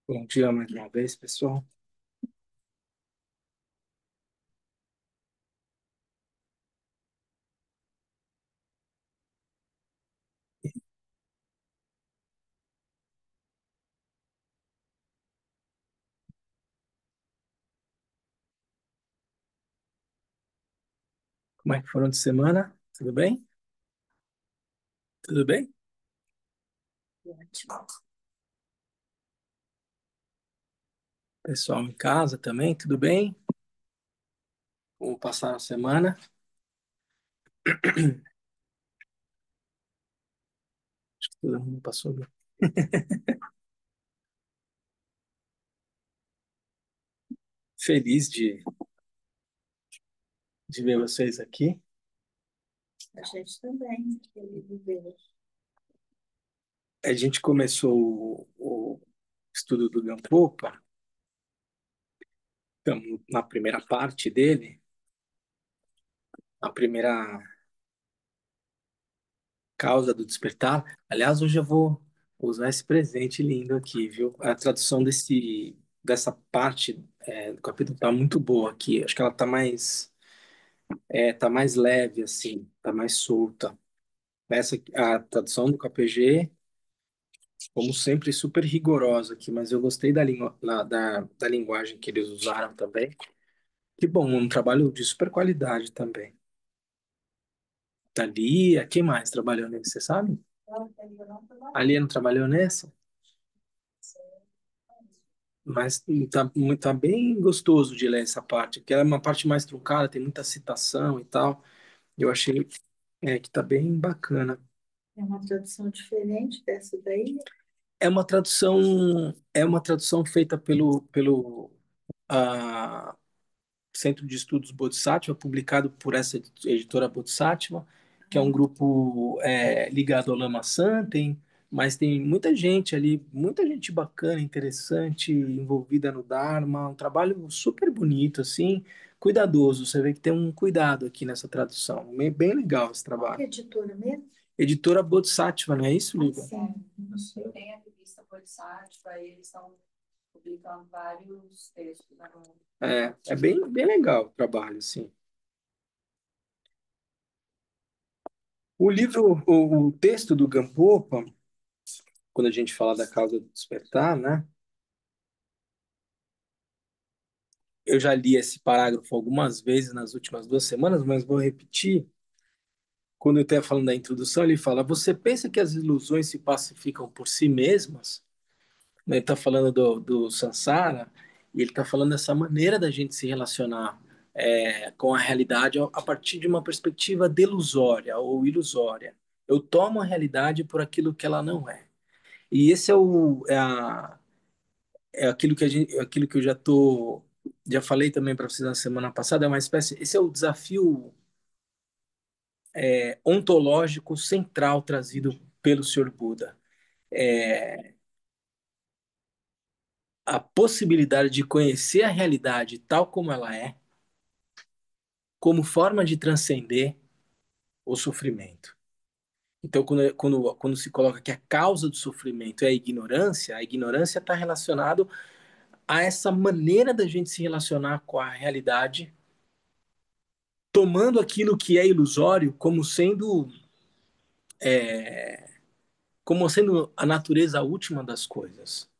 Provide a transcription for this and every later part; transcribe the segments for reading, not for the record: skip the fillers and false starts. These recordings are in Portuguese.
Bom dia mais uma vez, pessoal. Como é que foram de semana? Tudo bem? Tudo bem? Ótimo. Pessoal em casa também, tudo bem? Como passaram a semana? Acho que todo mundo passou bem. Feliz de ver vocês aqui. A gente também, querido Deus. A gente começou o estudo do Gampopa, estamos na primeira parte dele, a primeira causa do despertar. Aliás, hoje eu vou usar esse presente lindo aqui, viu? A tradução dessa parte do capítulo tá muito boa aqui. Acho que ela tá mais leve, assim, tá mais solta. A tradução do KPG, como sempre, super rigorosa aqui, mas eu gostei da linguagem que eles usaram também. Que bom, um trabalho de super qualidade também. Thalia, quem mais trabalhou nesse, você sabe? Ela ainda não trabalhou. A Lia não trabalhou nessa? Mas tá bem gostoso de ler essa parte, porque ela é uma parte mais truncada, tem muita citação e tal. Eu achei que tá bem bacana. É uma tradução diferente dessa daí. É uma tradução feita pelo ah, Centro de Estudos Bodhisattva, publicado por essa editora Bodhisattva, que é um grupo ligado ao Lama Santen, mas tem muita gente ali, muita gente bacana, interessante, envolvida no Dharma, um trabalho super bonito, assim, cuidadoso. Você vê que tem um cuidado aqui nessa tradução. Bem legal esse Qual que trabalho. é a editora mesmo? Editora Bodhisattva, não é isso, Lívia? Sim. Tem a revista Polissátiro, aí eles estão publicando vários textos agora. É bem legal o trabalho, assim. O texto do Gampopa, quando a gente fala da causa do despertar, né? Eu já li esse parágrafo algumas vezes nas últimas 2 semanas, mas vou repetir. Quando eu estava falando da introdução, ele fala: Você pensa que as ilusões se pacificam por si mesmas? Ele está falando do Sansara, e ele está falando dessa maneira da gente se relacionar com a realidade a partir de uma perspectiva delusória ou ilusória. Eu tomo a realidade por aquilo que ela não é. E esse é aquilo que aquilo que eu já falei também para vocês na semana passada, é uma espécie, esse é o desafio ontológico central trazido pelo Senhor Buda. A possibilidade de conhecer a realidade tal como ela é, como forma de transcender o sofrimento. Então, quando se coloca que a causa do sofrimento é a ignorância está relacionado a essa maneira da gente se relacionar com a realidade, tomando aquilo que é ilusório como sendo a natureza última das coisas.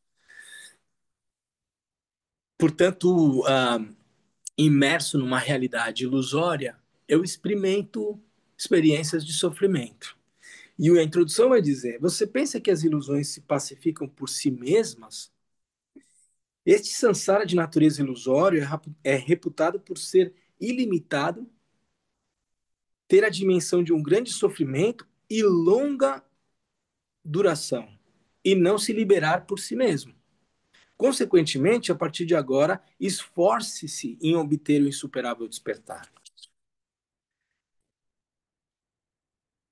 Portanto, imerso numa realidade ilusória, eu experimento experiências de sofrimento. E a introdução vai dizer: você pensa que as ilusões se pacificam por si mesmas? Este samsara de natureza ilusória é reputado por ser ilimitado, ter a dimensão de um grande sofrimento e longa duração, e não se liberar por si mesmo. Consequentemente, a partir de agora, esforce-se em obter o insuperável despertar.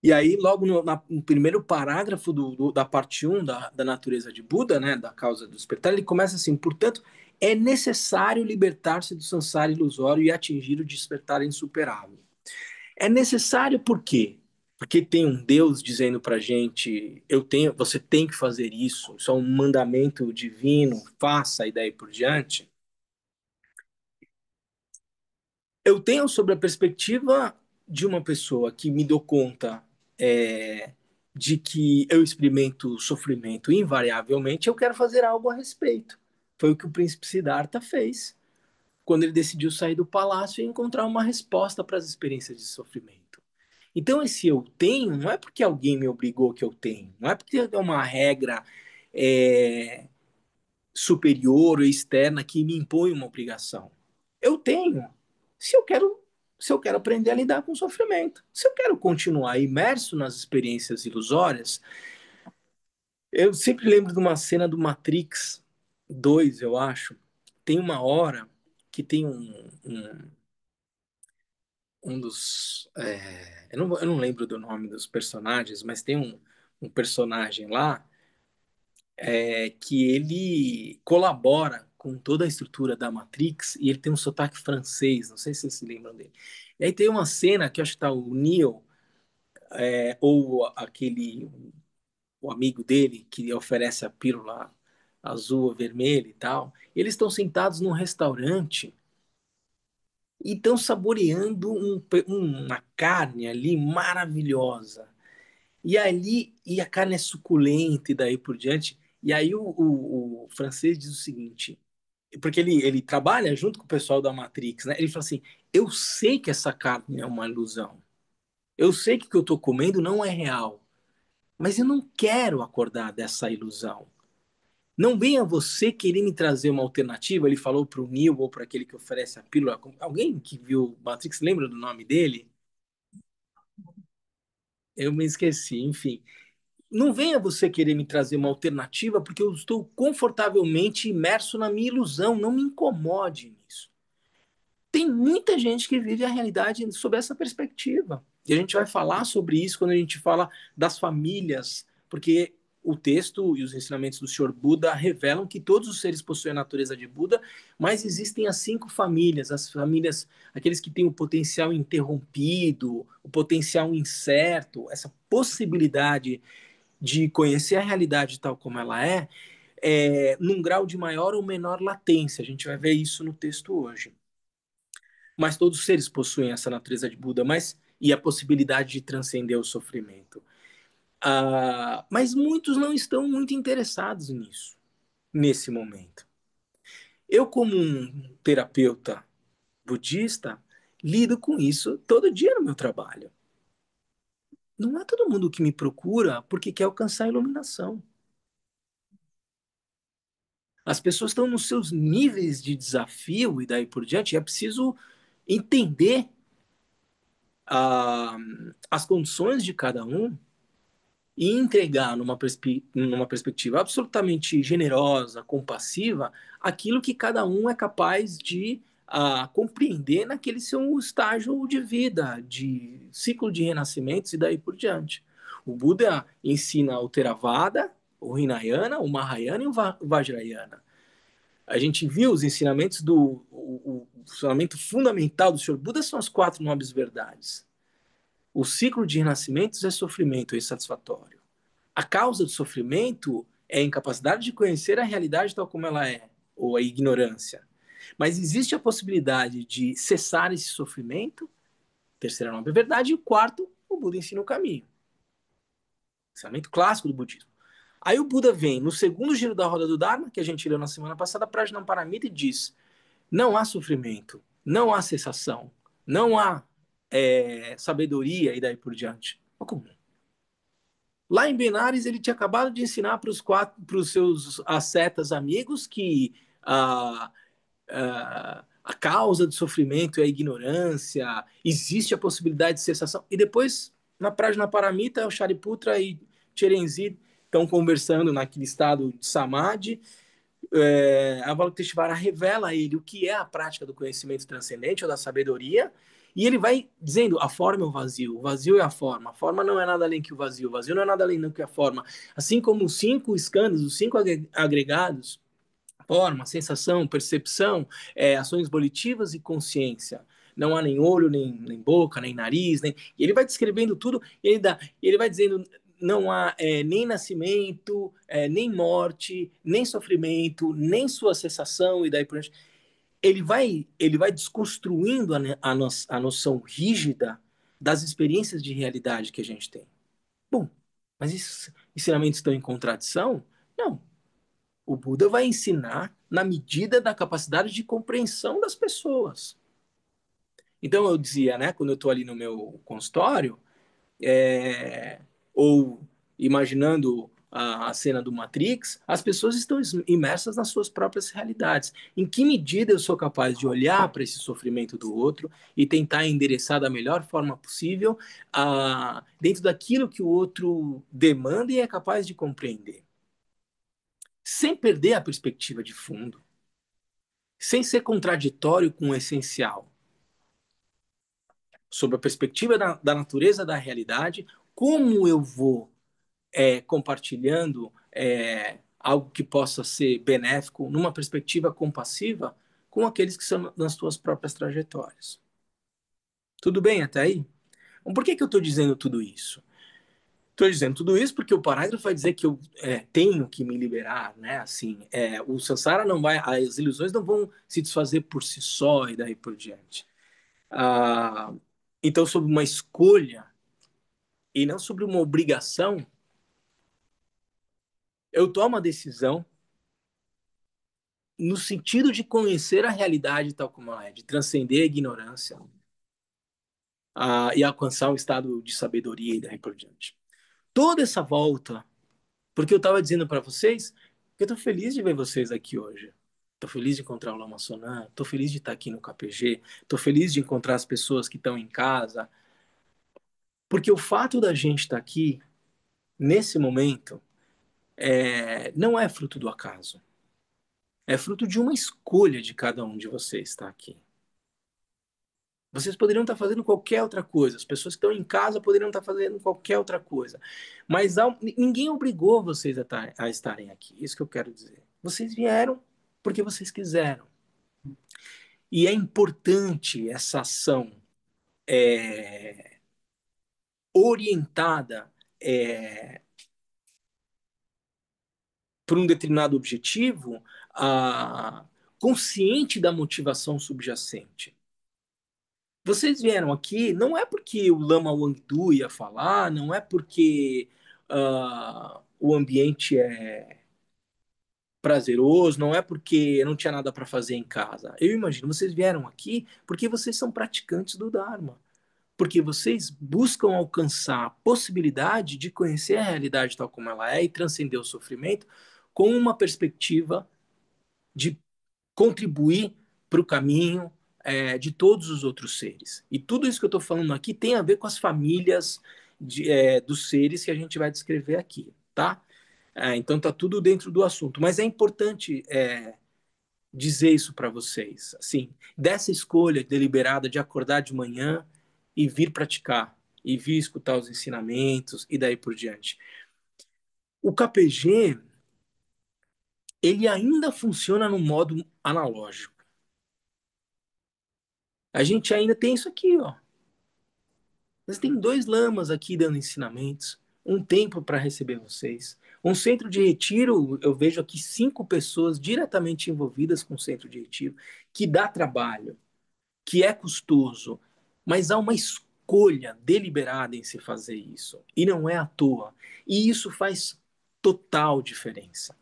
E aí, logo no primeiro parágrafo da parte 1 da natureza de Buda, né, da causa do despertar, ele começa assim: portanto, é necessário libertar-se do samsara ilusório e atingir o despertar insuperável. É necessário por quê? porque tem um Deus dizendo pra gente, você tem que fazer isso é um mandamento divino, faça e daí por diante. Eu tenho sobre a perspectiva de uma pessoa que me deu conta é, de que eu experimento sofrimento invariavelmente, eu quero fazer algo a respeito. Foi o que o príncipe Siddhartha fez quando ele decidiu sair do palácio e encontrar uma resposta para as experiências de sofrimento. Então, esse eu tenho não é porque alguém me obrigou que eu tenho, não é porque é uma regra é, superior ou externa que me impõe uma obrigação. Eu tenho. Se eu quero, se eu quero aprender a lidar com o sofrimento, se eu quero continuar imerso nas experiências ilusórias, eu sempre lembro de uma cena do Matrix 2, eu acho. Tem uma hora que tem um dos. Eu não lembro do nome dos personagens, mas tem um personagem lá que ele colabora com toda a estrutura da Matrix e ele tem um sotaque francês, não sei se vocês se lembram dele. E aí tem uma cena que eu acho que tá o Neo, ou aquele, o amigo dele que oferece a pílula azul ou vermelha e tal, eles estão sentados num restaurante e estão saboreando uma carne ali maravilhosa. E a carne é suculenta e daí por diante. E aí o francês diz o seguinte, porque ele trabalha junto com o pessoal da Matrix, né? Ele fala assim: eu sei que essa carne é uma ilusão. Eu sei que o que eu estou comendo não é real. Mas eu não quero acordar dessa ilusão. Não venha você querer me trazer uma alternativa. Ele falou para o Neo ou para aquele que oferece a pílula. Alguém que viu Matrix lembra do nome dele? Eu me esqueci, enfim. Não venha você querer me trazer uma alternativa porque eu estou confortavelmente imerso na minha ilusão. Não me incomode nisso. Tem muita gente que vive a realidade sob essa perspectiva. E a gente vai falar sobre isso quando a gente fala das famílias, porque o texto e os ensinamentos do Senhor Buda revelam que todos os seres possuem a natureza de Buda, mas existem as 5 famílias, as famílias, aqueles que têm o potencial interrompido, o potencial incerto, essa possibilidade de conhecer a realidade tal como ela num grau de maior ou menor latência. A gente vai ver isso no texto hoje. Mas todos os seres possuem essa natureza de Buda, e a possibilidade de transcender o sofrimento. Mas muitos não estão muito interessados nisso, nesse momento. Eu, como um terapeuta budista, lido com isso todo dia no meu trabalho. Não é todo mundo que me procura porque quer alcançar a iluminação. As pessoas estão nos seus níveis de desafio e daí por diante. É preciso entender as condições de cada um e entregar numa perspectiva absolutamente generosa, compassiva, aquilo que cada um é capaz de compreender naquele seu estágio de vida, de ciclo de renascimentos e daí por diante. O Buda ensina o Theravada, o Hinayana, o Mahayana e o Vajrayana. A gente viu os ensinamentos o ensinamento fundamental do Senhor Buda são as 4 nobres verdades. O ciclo de renascimentos é sofrimento insatisfatório. A causa do sofrimento é a incapacidade de conhecer a realidade tal como ela é, ou a ignorância. Mas existe a possibilidade de cessar esse sofrimento, terceira nobre verdade, e o quarto, o Buda ensina o caminho. Pensamento clássico do budismo. Aí o Buda vem no segundo giro da roda do Dharma, que a gente leu na semana passada, Prajnaparamita, e diz: não há sofrimento, não há cessação, não há sabedoria e daí por diante. Como? Lá em Benares, ele tinha acabado de ensinar para os seus ascetas amigos que a causa do sofrimento é a ignorância, existe a possibilidade de cessação. E depois, na Prajnaparamita, o Shariputra e Cherenzi estão conversando naquele estado de Samadhi. Avalokiteshvara revela a ele o que é a prática do conhecimento transcendente ou da sabedoria, e ele vai dizendo: a forma é o vazio é a forma não é nada além que o vazio não é nada além do que a forma. Assim como os 5 escândalos, os 5 agregados, forma, sensação, percepção, ações volitivas e consciência, não há nem olho, nem boca, nem nariz, e ele vai descrevendo tudo, e ele vai dizendo, não há nem nascimento, nem morte, nem sofrimento, nem sua cessação, e daí por diante. Ele vai desconstruindo a noção rígida das experiências de realidade que a gente tem. Bom, mas esses ensinamentos estão em contradição? Não. O Buda vai ensinar na medida da capacidade de compreensão das pessoas. Então eu dizia, né, quando eu estou ali no meu consultório, é, ou imaginando a cena do Matrix, as pessoas estão imersas nas suas próprias realidades. Em que medida eu sou capaz de olhar para esse sofrimento do outro e tentar endereçar da melhor forma possível dentro daquilo que o outro demanda e é capaz de compreender? Sem perder a perspectiva de fundo, sem ser contraditório com o essencial, sobre a perspectiva da natureza da realidade, como eu vou compartilhando algo que possa ser benéfico numa perspectiva compassiva com aqueles que são nas suas próprias trajetórias. Tudo bem até aí? Então, por que eu estou dizendo tudo isso? Estou dizendo tudo isso porque o parágrafo vai dizer que eu tenho que me liberar, né? Assim, o samsara não vai, as ilusões não vão se desfazer por si só e daí por diante. Então, sobre uma escolha e não sobre uma obrigação, eu tomo a decisão no sentido de conhecer a realidade tal como ela é, de transcender a ignorância e alcançar um estado de sabedoria e daí por diante. Toda essa volta, porque eu estava dizendo para vocês que eu estou feliz de ver vocês aqui hoje. Estou feliz de encontrar o Lama Sonan, estou feliz de estar aqui no KPG, estou feliz de encontrar as pessoas que estão em casa, porque o fato da gente estar aqui, nesse momento, não é fruto do acaso. É fruto de uma escolha de cada um de vocês estar aqui. Vocês poderiam estar fazendo qualquer outra coisa. As pessoas que estão em casa poderiam estar fazendo qualquer outra coisa. Mas ninguém obrigou vocês a estarem aqui. Isso que eu quero dizer. Vocês vieram porque vocês quiseram. E é importante essa ação orientada por um determinado objetivo, consciente da motivação subjacente. Vocês vieram aqui não é porque o Lama Wangdu ia falar, não é porque o ambiente é prazeroso, não é porque não tinha nada para fazer em casa. Eu imagino, vocês vieram aqui porque vocês são praticantes do Dharma, porque vocês buscam alcançar a possibilidade de conhecer a realidade tal como ela é e transcender o sofrimento com uma perspectiva de contribuir para o caminho de todos os outros seres. E tudo isso que eu estou falando aqui tem a ver com as famílias dos seres que a gente vai descrever aqui, tá? Então tá tudo dentro do assunto. Mas é importante dizer isso para vocês, assim, dessa escolha deliberada de acordar de manhã e vir praticar, e vir escutar os ensinamentos e daí por diante. O KPG, ele ainda funciona no modo analógico. A gente ainda tem isso aqui, ó. Mas tem 2 lamas aqui dando ensinamentos, um templo para receber vocês, um centro de retiro. Eu vejo aqui 5 pessoas diretamente envolvidas com o centro de retiro, que dá trabalho, que é custoso, mas há uma escolha deliberada em se fazer isso, e não é à toa. E isso faz total diferença.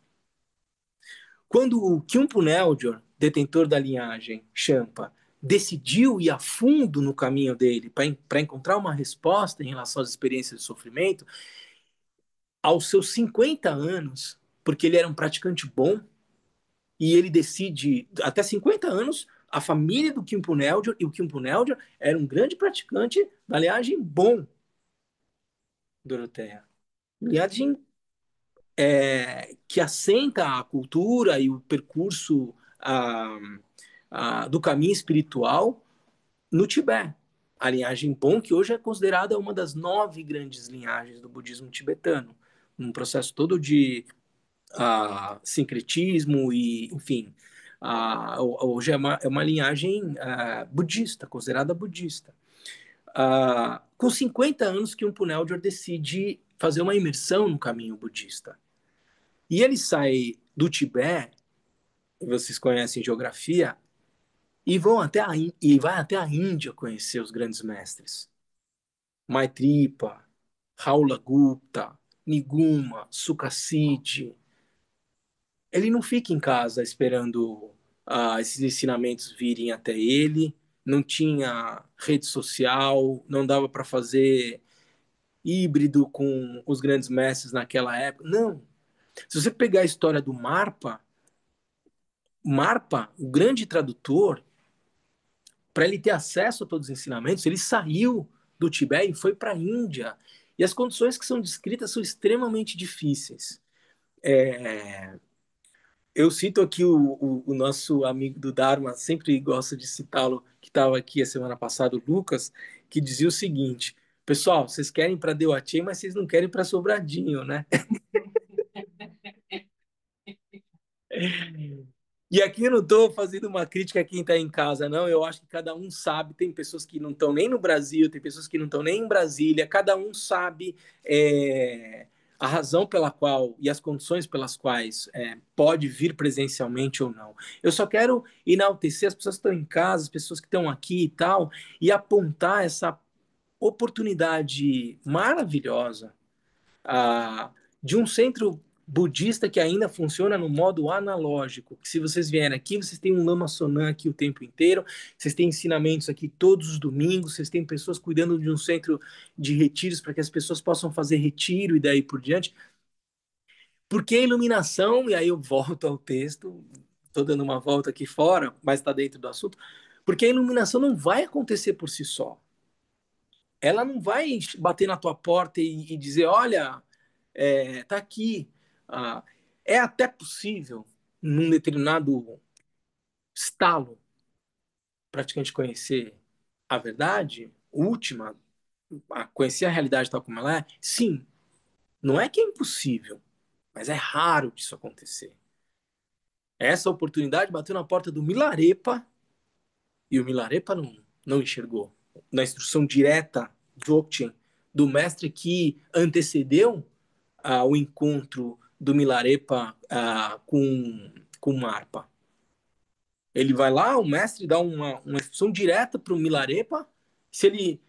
Quando o Kyumpo Neljor, detentor da linhagem Champa, decidiu ir a fundo no caminho dele para encontrar uma resposta em relação às experiências de sofrimento, aos seus 50 anos, porque ele era um praticante bom, e ele decide, até 50 anos, a família do Kyumpo Neljor, e o Kyumpo Neljor era um grande praticante da linhagem bom, Doroteia. Linhagem que assenta a cultura e o percurso do caminho espiritual no Tibete. A linhagem Bon, que hoje é considerada uma das 9 grandes linhagens do budismo tibetano, num processo todo de sincretismo e, enfim, Hoje é uma linhagem budista, considerada budista. Com 50 anos que um Puneldyor decide fazer uma imersão no caminho budista. E ele sai do Tibete, vocês conhecem geografia, e vai até a Índia conhecer os grandes mestres. Maitripa, Raula Gupta, Niguma, Sukhasidi. Ele não fica em casa esperando esses ensinamentos virem até ele, não tinha rede social, não dava para fazer híbrido com os grandes mestres naquela época. Não. Se você pegar a história do Marpa, o grande tradutor, para ele ter acesso a todos os ensinamentos, ele saiu do Tibete e foi para a Índia. E as condições que são descritas são extremamente difíceis. Eu cito aqui o nosso amigo do Dharma, sempre gosto de citá-lo, que estava aqui a semana passada, o Lucas, que dizia o seguinte: pessoal, vocês querem para Deuati, mas vocês não querem para Sobradinho, né? E aqui eu não estou fazendo uma crítica a quem está em casa, não. Eu acho que cada um sabe. Tem pessoas que não estão nem no Brasil, tem pessoas que não estão nem em Brasília. Cada um sabe a razão pela qual e as condições pelas quais pode vir presencialmente ou não. Eu só quero enaltecer as pessoas que estão em casa, as pessoas que estão aqui e tal, e apontar essa oportunidade maravilhosa ah, de um centro budista que ainda funciona no modo analógico. Se vocês vierem aqui, vocês têm um Lama Sonan aqui o tempo inteiro, vocês têm ensinamentos aqui todos os domingos, vocês têm pessoas cuidando de um centro de retiros para que as pessoas possam fazer retiro e daí por diante. Porque a iluminação, e aí eu volto ao texto, estou dando uma volta aqui fora, mas está dentro do assunto, porque a iluminação não vai acontecer por si só. Ela não vai bater na tua porta e dizer, olha, tá aqui. É até possível, num determinado estalo, praticamente conhecer a verdade última, conhecer a realidade tal como ela é? Sim, não é que é impossível, mas é raro disso acontecer. Essa oportunidade bateu na porta do Milarepa e o Milarepa não enxergou. Na instrução direta, Dzogchen, do mestre que antecedeu o encontro do Milarepa com Marpa. Ele vai lá, o mestre dá uma instrução direta para o Milarepa. Se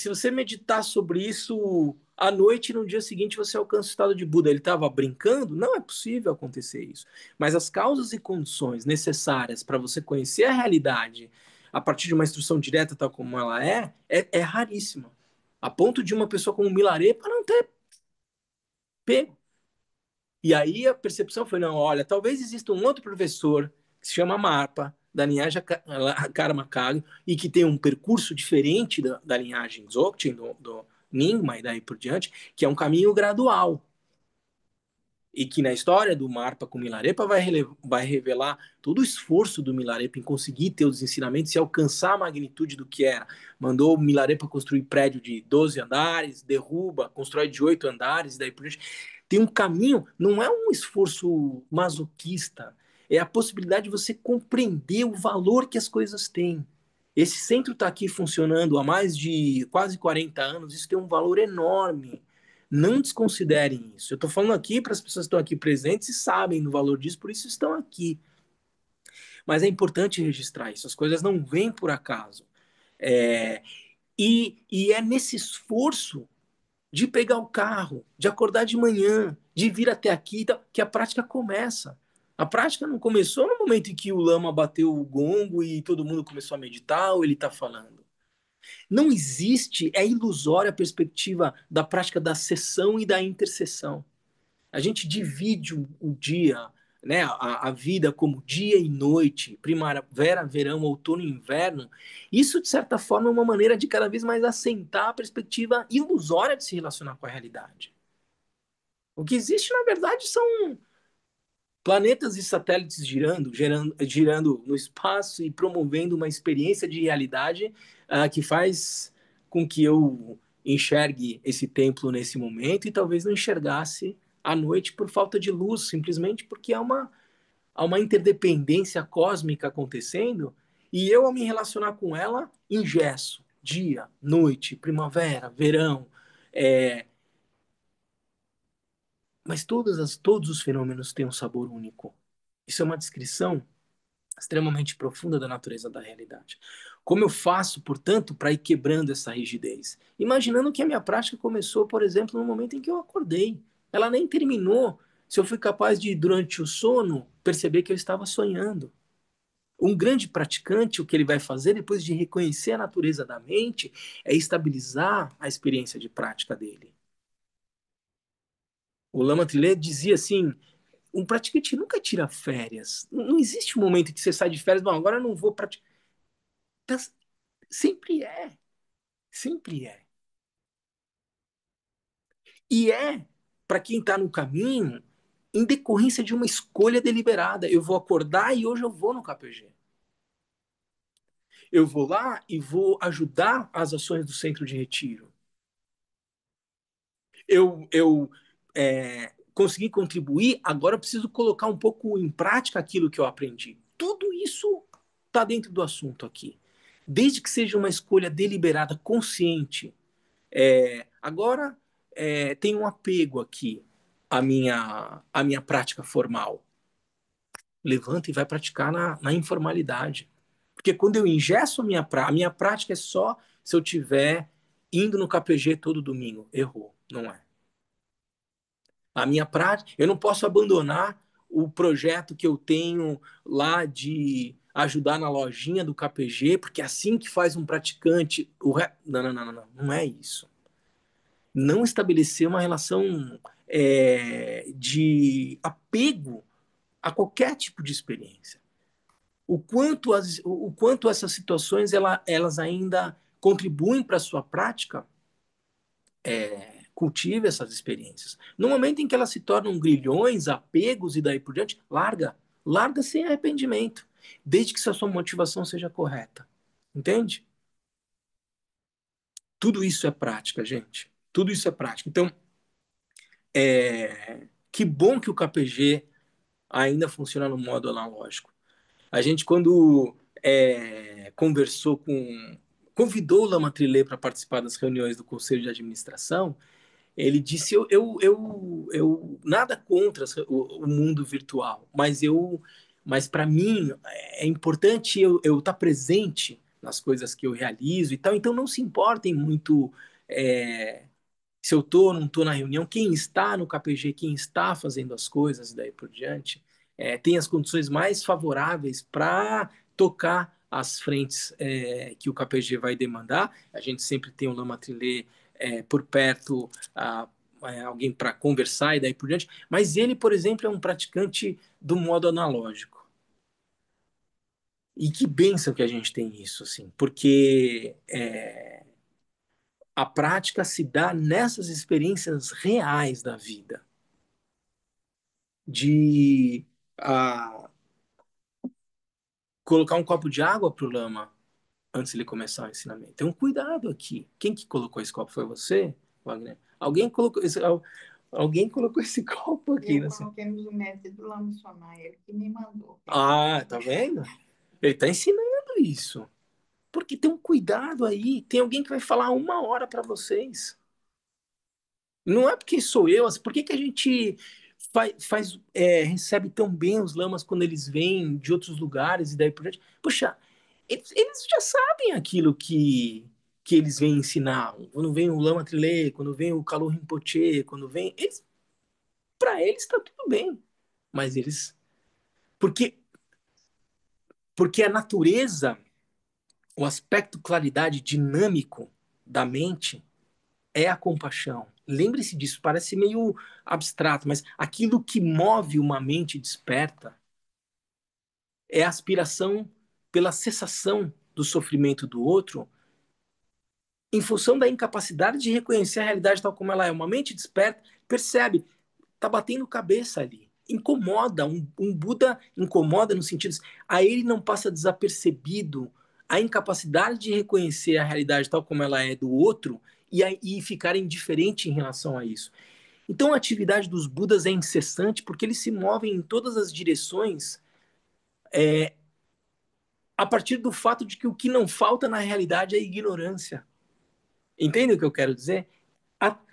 você meditar sobre isso à noite, no dia seguinte você alcança o estado de Buda. Ele estava brincando? Não é possível acontecer isso. Mas as causas e condições necessárias para você conhecer a realidade a partir de uma instrução direta, tal como ela é raríssima. A ponto de uma pessoa como Milarepa não ter pego. E aí a percepção foi, não, olha, talvez exista um outro professor que se chama Marpa, da linhagem Karma Kagyu, e que tem um percurso diferente da linhagem Dzogchen, do Nyingma e daí por diante, que é um caminho gradual. E que na história do Marpa com Milarepa vai revelar todo o esforço do Milarepa em conseguir ter os ensinamentos e alcançar a magnitude do que era. Mandou o Milarepa construir prédio de 12 andares, derruba, constrói de 8 andares, daí por diante. Tem um caminho, não é um esforço masoquista, é a possibilidade de você compreender o valor que as coisas têm. Esse centro está aqui funcionando há mais de quase 40 anos, isso tem um valor enorme. Não desconsiderem isso. Eu estou falando aqui para as pessoas que estão aqui presentes e sabem do valor disso, por isso estão aqui. Mas é importante registrar isso. As coisas não vêm por acaso. E é nesse esforço de pegar o carro, de acordar de manhã, de vir até aqui, que a prática começa. A prática não começou no momento em que o lama bateu o gongo e todo mundo começou a meditar ou ele está falando. Não existe, é ilusória a perspectiva da prática da sessão e da intercessão. A gente divide o dia, né, a vida como dia e noite, primavera, verão, outono e inverno. Isso, de certa forma, é uma maneira de cada vez mais assentar a perspectiva ilusória de se relacionar com a realidade. O que existe, na verdade, são planetas e satélites girando no espaço e promovendo uma experiência de realidade que faz com que eu enxergue esse templo nesse momento e talvez não enxergasse à noite por falta de luz, simplesmente porque é a uma interdependência cósmica acontecendo, e eu, ao me relacionar com ela, ingesso dia, noite, primavera, verão, é, mas todos os fenômenos têm um sabor único. Isso é uma descrição extremamente profunda da natureza da realidade. Como eu faço, portanto, para ir quebrando essa rigidez? Imaginando que a minha prática começou, por exemplo, no momento em que eu acordei. Ela nem terminou se eu fui capaz de, durante o sono, perceber que eu estava sonhando. Um grande praticante, o que ele vai fazer depois de reconhecer a natureza da mente, é estabilizar a experiência de prática dele. O Lama Trilê dizia assim: um praticante nunca tira férias. Não existe um momento em que você sai de férias, bom, agora eu não vou praticar. Sempre é, sempre é. E é, para quem está no caminho, em decorrência de uma escolha deliberada. Eu vou acordar e hoje eu vou no KPG. Eu vou lá e vou ajudar as ações do centro de retiro. Eu consegui contribuir, agora eu preciso colocar um pouco em prática aquilo que eu aprendi. Tudo isso está dentro do assunto aqui. Desde que seja uma escolha deliberada, consciente. Agora, tem um apego aqui à minha prática formal. Levanta e vai praticar na informalidade. Porque quando eu ingesso a minha prática é só se eu tiver indo no KPG todo domingo. Errou, não é? A minha prática, eu não posso abandonar o projeto que eu tenho lá de ajudar na lojinha do KPG, porque é assim que faz um praticante. Não é isso. Não estabelecer uma relação de apego a qualquer tipo de experiência. O quanto essas situações elas ainda contribuem para a sua prática, cultive essas experiências. No momento em que elas se tornam grilhões, apegos e daí por diante, larga. Larga sem arrependimento, desde que a sua motivação seja correta. Entende? Tudo isso é prática, gente. Tudo isso é prática. Então, que bom que o KPG ainda funciona no modo analógico. A gente, quando conversou convidou o Lama Trilê para participar das reuniões do Conselho de Administração, ele disse: eu nada contra o mundo virtual, mas para mim é importante eu estar presente nas coisas que eu realizo e tal, então não se importem muito se eu estou ou não estou na reunião, quem está no KPG, quem está fazendo as coisas e daí por diante, tem as condições mais favoráveis para tocar as frentes que o KPG vai demandar. A gente sempre tem o Lama Trilê por perto, alguém para conversar e daí por diante, mas ele, por exemplo, é um praticante do modo analógico. E que bênção que a gente tem isso, assim, porque a prática se dá nessas experiências reais da vida, de colocar um copo de água para o lama antes de ele começar o ensinamento. Tem um cuidado aqui. Quem que colocou esse copo? Foi você, Wagner? Alguém colocou esse copo aqui. Eu coloquei no mestre do Lama Somar, ele que me mandou. Tá vendo? Ele está ensinando isso. Porque tem um cuidado aí. Tem alguém que vai falar 1 hora para vocês. Não é porque sou eu, por que que a gente recebe tão bem os lamas quando eles vêm de outros lugares e daí por diante? Poxa, eles já sabem aquilo que eles vêm ensinar. Quando vem o Lama Trilê, quando vem o Kalu Rinpoche, quando vem. Para eles está tudo bem. Mas eles. Porque, porque a natureza, o aspecto claridade dinâmico da mente é a compaixão. Lembre-se disso, parece meio abstrato, mas aquilo que move uma mente desperta é a aspiração pela cessação do sofrimento do outro em função da incapacidade de reconhecer a realidade tal como ela é. Uma mente desperta percebe, tá batendo cabeça ali. Incomoda, um Buda incomoda no sentido, a ele não passa desapercebido a incapacidade de reconhecer a realidade tal como ela é do outro e ficar indiferente em relação a isso. Então a atividade dos Budas é incessante porque eles se movem em todas as direções a partir do fato de que o que não falta na realidade é ignorância. Entende o que eu quero dizer?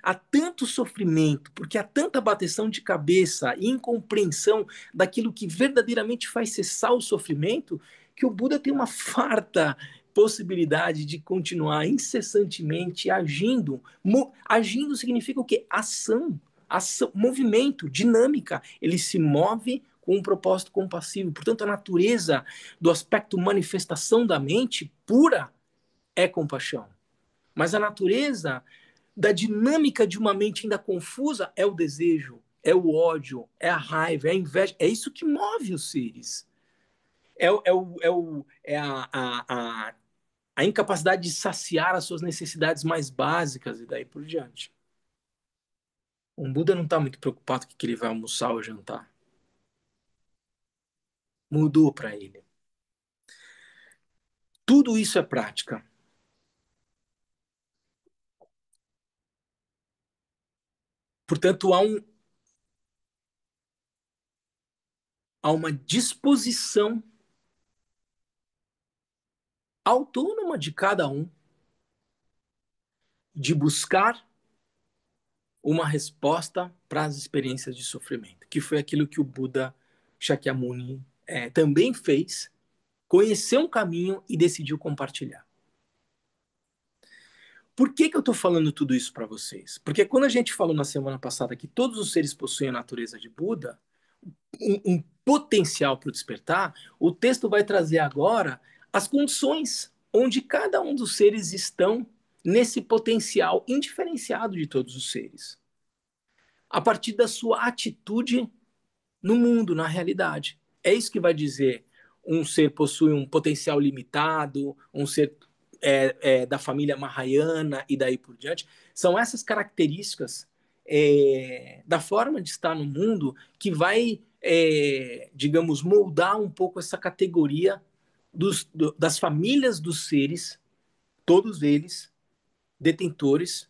Há tanto sofrimento, porque há tanta bateção de cabeça e incompreensão daquilo que verdadeiramente faz cessar o sofrimento, que o Buda tem uma farta possibilidade de continuar incessantemente agindo. Agindo significa o quê? Ação, movimento, dinâmica. Ele se move com um propósito compassivo. Portanto, a natureza do aspecto manifestação da mente pura é compaixão. Mas a natureza da dinâmica de uma mente ainda confusa é o desejo, é o ódio, é a raiva, é a inveja. É isso que move os seres. A incapacidade de saciar as suas necessidades mais básicas e daí por diante. Um Buda não está muito preocupado com o que ele vai almoçar ou jantar. Mudou para ele. Tudo isso é prática. Portanto, há uma disposição autônoma de cada um de buscar uma resposta para as experiências de sofrimento, que foi aquilo que o Buda Shakyamuni também fez, conheceu um caminho e decidiu compartilhar. Por que eu estou falando tudo isso para vocês? Porque quando a gente falou na semana passada que todos os seres possuem a natureza de Buda, um potencial para o despertar, o texto vai trazer agora as condições onde cada um dos seres estão nesse potencial indiferenciado de todos os seres. A partir da sua atitude no mundo, na realidade. É isso que vai dizer um ser possui um potencial limitado, um ser da família Mahayana e daí por diante. São essas características da forma de estar no mundo que vai, digamos, moldar um pouco essa categoria das famílias dos seres, todos eles detentores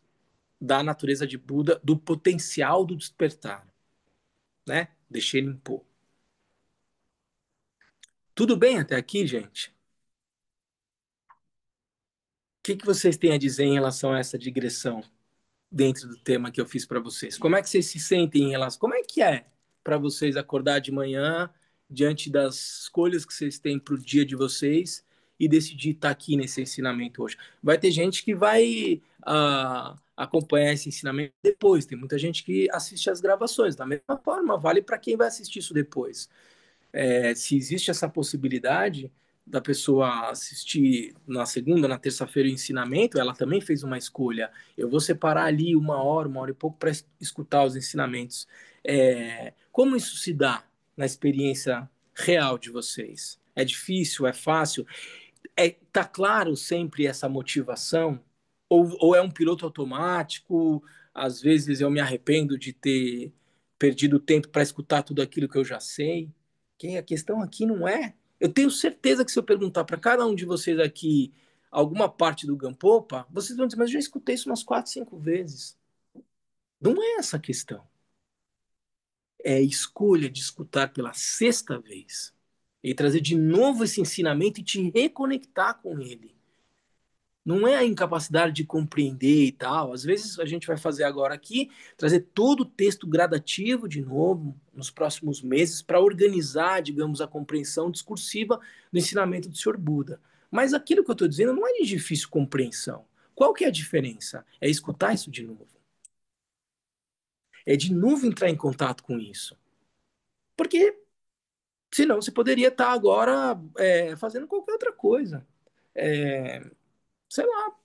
da natureza de Buda, do potencial do despertar, né? Deixei ele impor. Tudo bem até aqui, gente? O que vocês têm a dizer em relação a essa digressão dentro do tema que eu fiz para vocês? Como é que vocês se sentem em relação? Como é que é para vocês acordar de manhã diante das escolhas que vocês têm para o dia de vocês e decidir estar aqui nesse ensinamento hoje? Vai ter gente que vai acompanhar esse ensinamento depois. Tem muita gente que assiste as gravações. Da mesma forma, vale para quem vai assistir isso depois. Se existe essa possibilidade da pessoa assistir na segunda, na terça-feira o ensinamento, ela também fez uma escolha. Eu vou separar ali uma hora e pouco para escutar os ensinamentos. Como isso se dá na experiência real de vocês? É difícil? É fácil? Tá claro sempre essa motivação? Ou é um piloto automático? Às vezes eu me arrependo de ter perdido tempo para escutar tudo aquilo que eu já sei. Que a questão aqui não é. Eu tenho certeza que se eu perguntar para cada um de vocês aqui alguma parte do Gampopa, vocês vão dizer, mas eu já escutei isso umas 4, 5 vezes. Não é essa a questão. É a escolha de escutar pela sexta vez e trazer de novo esse ensinamento e te reconectar com ele. Não é a incapacidade de compreender e tal. Às vezes a gente vai fazer agora aqui, trazer todo o texto gradativo de novo nos próximos meses para organizar, digamos, a compreensão discursiva do ensinamento do Sr. Buda. Mas aquilo que eu estou dizendo não é de difícil compreensão. Qual que é a diferença? É escutar isso de novo. É de novo entrar em contato com isso. Porque senão você poderia estar agora fazendo qualquer outra coisa. Sei lá,